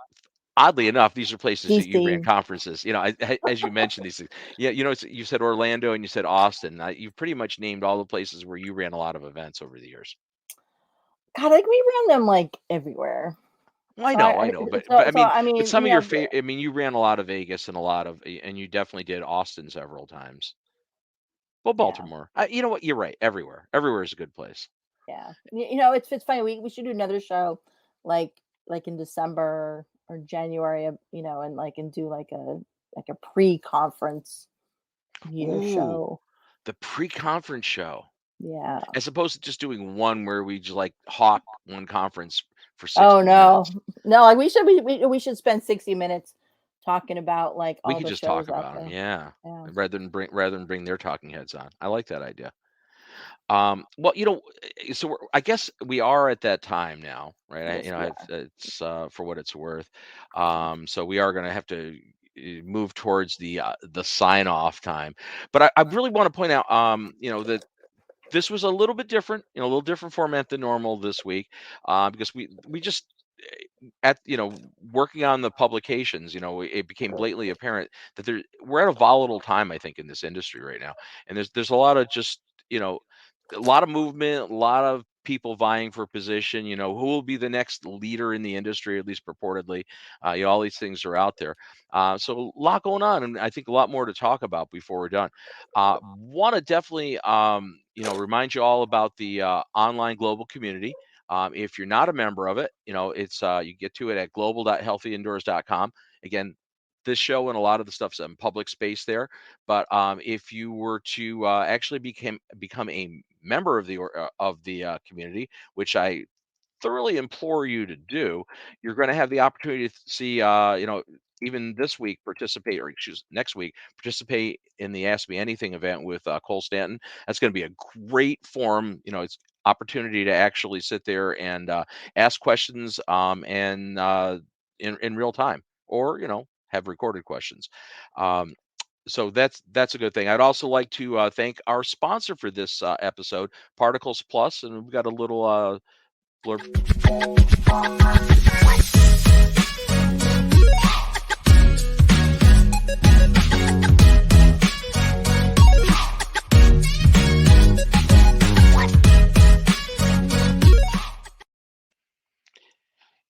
Oddly enough, these are places that you ran DC. conferences. As you mentioned these things. Yeah, you said Orlando and you said Austin. You pretty much named all the places where you ran a lot of events over the years. God, like we ran them like everywhere. Well, So I know, I but mean, some of your favorite. I mean, you ran a lot of Vegas and and you definitely did Austin several times. Well, yeah, Baltimore. You know what? You're right. Everywhere is a good place. yeah. It's funny. We should do another show, like in December or January, and do like a pre-conference year Ooh, show. the pre-conference show, Yeah. as opposed to just doing one where we just like hawk one conference for Oh 60 no, minutes. no. Like we should spend 60 minutes talking about like We all could the just talk shows out about them, there. yeah, Yeah. rather than bring their talking heads on. I like that idea. Well, so I guess we are at that time now, right? Yes, we are. It's for what it's worth. So we are going to have to move towards the sign off time. But I really want to point out, that this was a little bit different, a little different format than normal this week, because we just at working on the publications, it became blatantly apparent that we're at a volatile time, I think, in this industry right now, and there's a lot of just you know a lot of movement, a lot of people vying for position. Who will be the next leader in the industry, at least purportedly. All these things are out there, so a lot going on, and I think a lot more to talk about before we're done. Want to definitely remind you all about the online global community. If you're not a member of it, it's you get to it at global.healthyindoors.com. Again, this show and a lot of the stuff's in public space there. But if you were to actually become a member of the community, which I thoroughly implore you to do, you're going to have the opportunity to see, even this week participate, or excuse next week participate in the Ask Me Anything event with Cole Stanton. That's going to be a great forum. It's opportunity to actually sit there and ask questions, and in real time, or have recorded questions. Um, so that's a good thing. I'd also like to thank our sponsor for this episode, Particles Plus, and we've got a little blurb.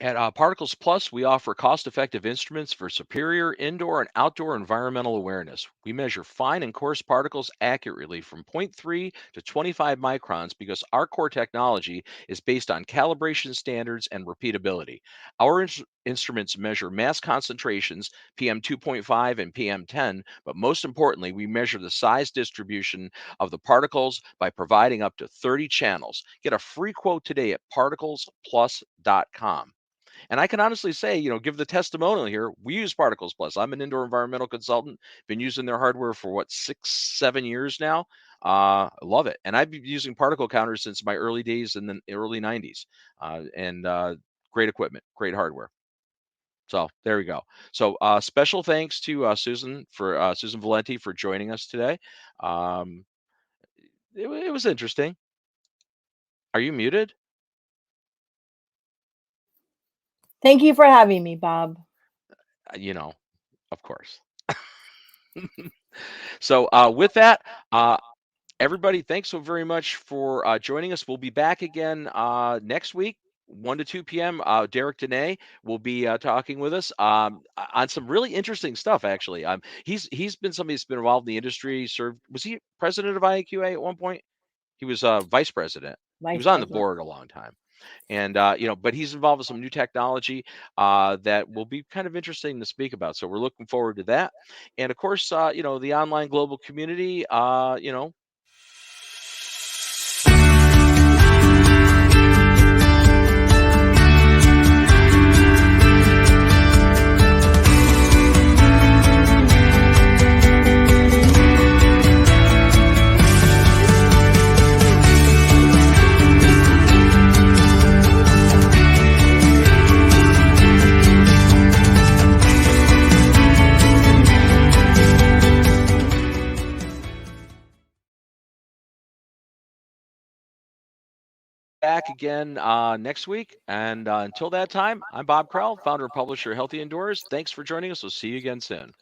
At Particles Plus, we offer cost effective instruments for superior indoor and outdoor environmental awareness. We measure fine and coarse particles accurately from zero point 0.3 to 25 microns because our core technology is based on calibration standards and repeatability. Our instruments measure mass concentrations, PM 2.5 and PM 10, but most importantly, we measure the size distribution of the particles by providing up to 30 channels. Get a free quote today at particlesplus.com. And I can honestly say, give the testimonial here. We use Particles Plus. I'm an indoor environmental consultant. Been using their hardware for what, 6, 7 years now. I love it, and I've been using particle counters since my early days in the early '90s. And great equipment, great hardware. So there we go. So special thanks to Susan Valenti for joining us today. Um, it was interesting. Are you muted? Thank you for having me, Bob. Of course. So with that, everybody, thanks so very much for joining us. We'll be back again next week, 1 to 2 p.m. Derek Dene will be talking with us on some really interesting stuff, actually. He's been somebody that's been involved in the industry. Was he president of IAQA at one point? He was vice president. He Vice was on the President. board a long time. And but he's involved with some new technology that will be kind of interesting to speak about. So we're looking forward to that. And of course, the online global community, back again next week. And until that time, I'm Bob Krell, founder and publisher of Healthy Indoors. Thanks for joining us. We'll see you again soon.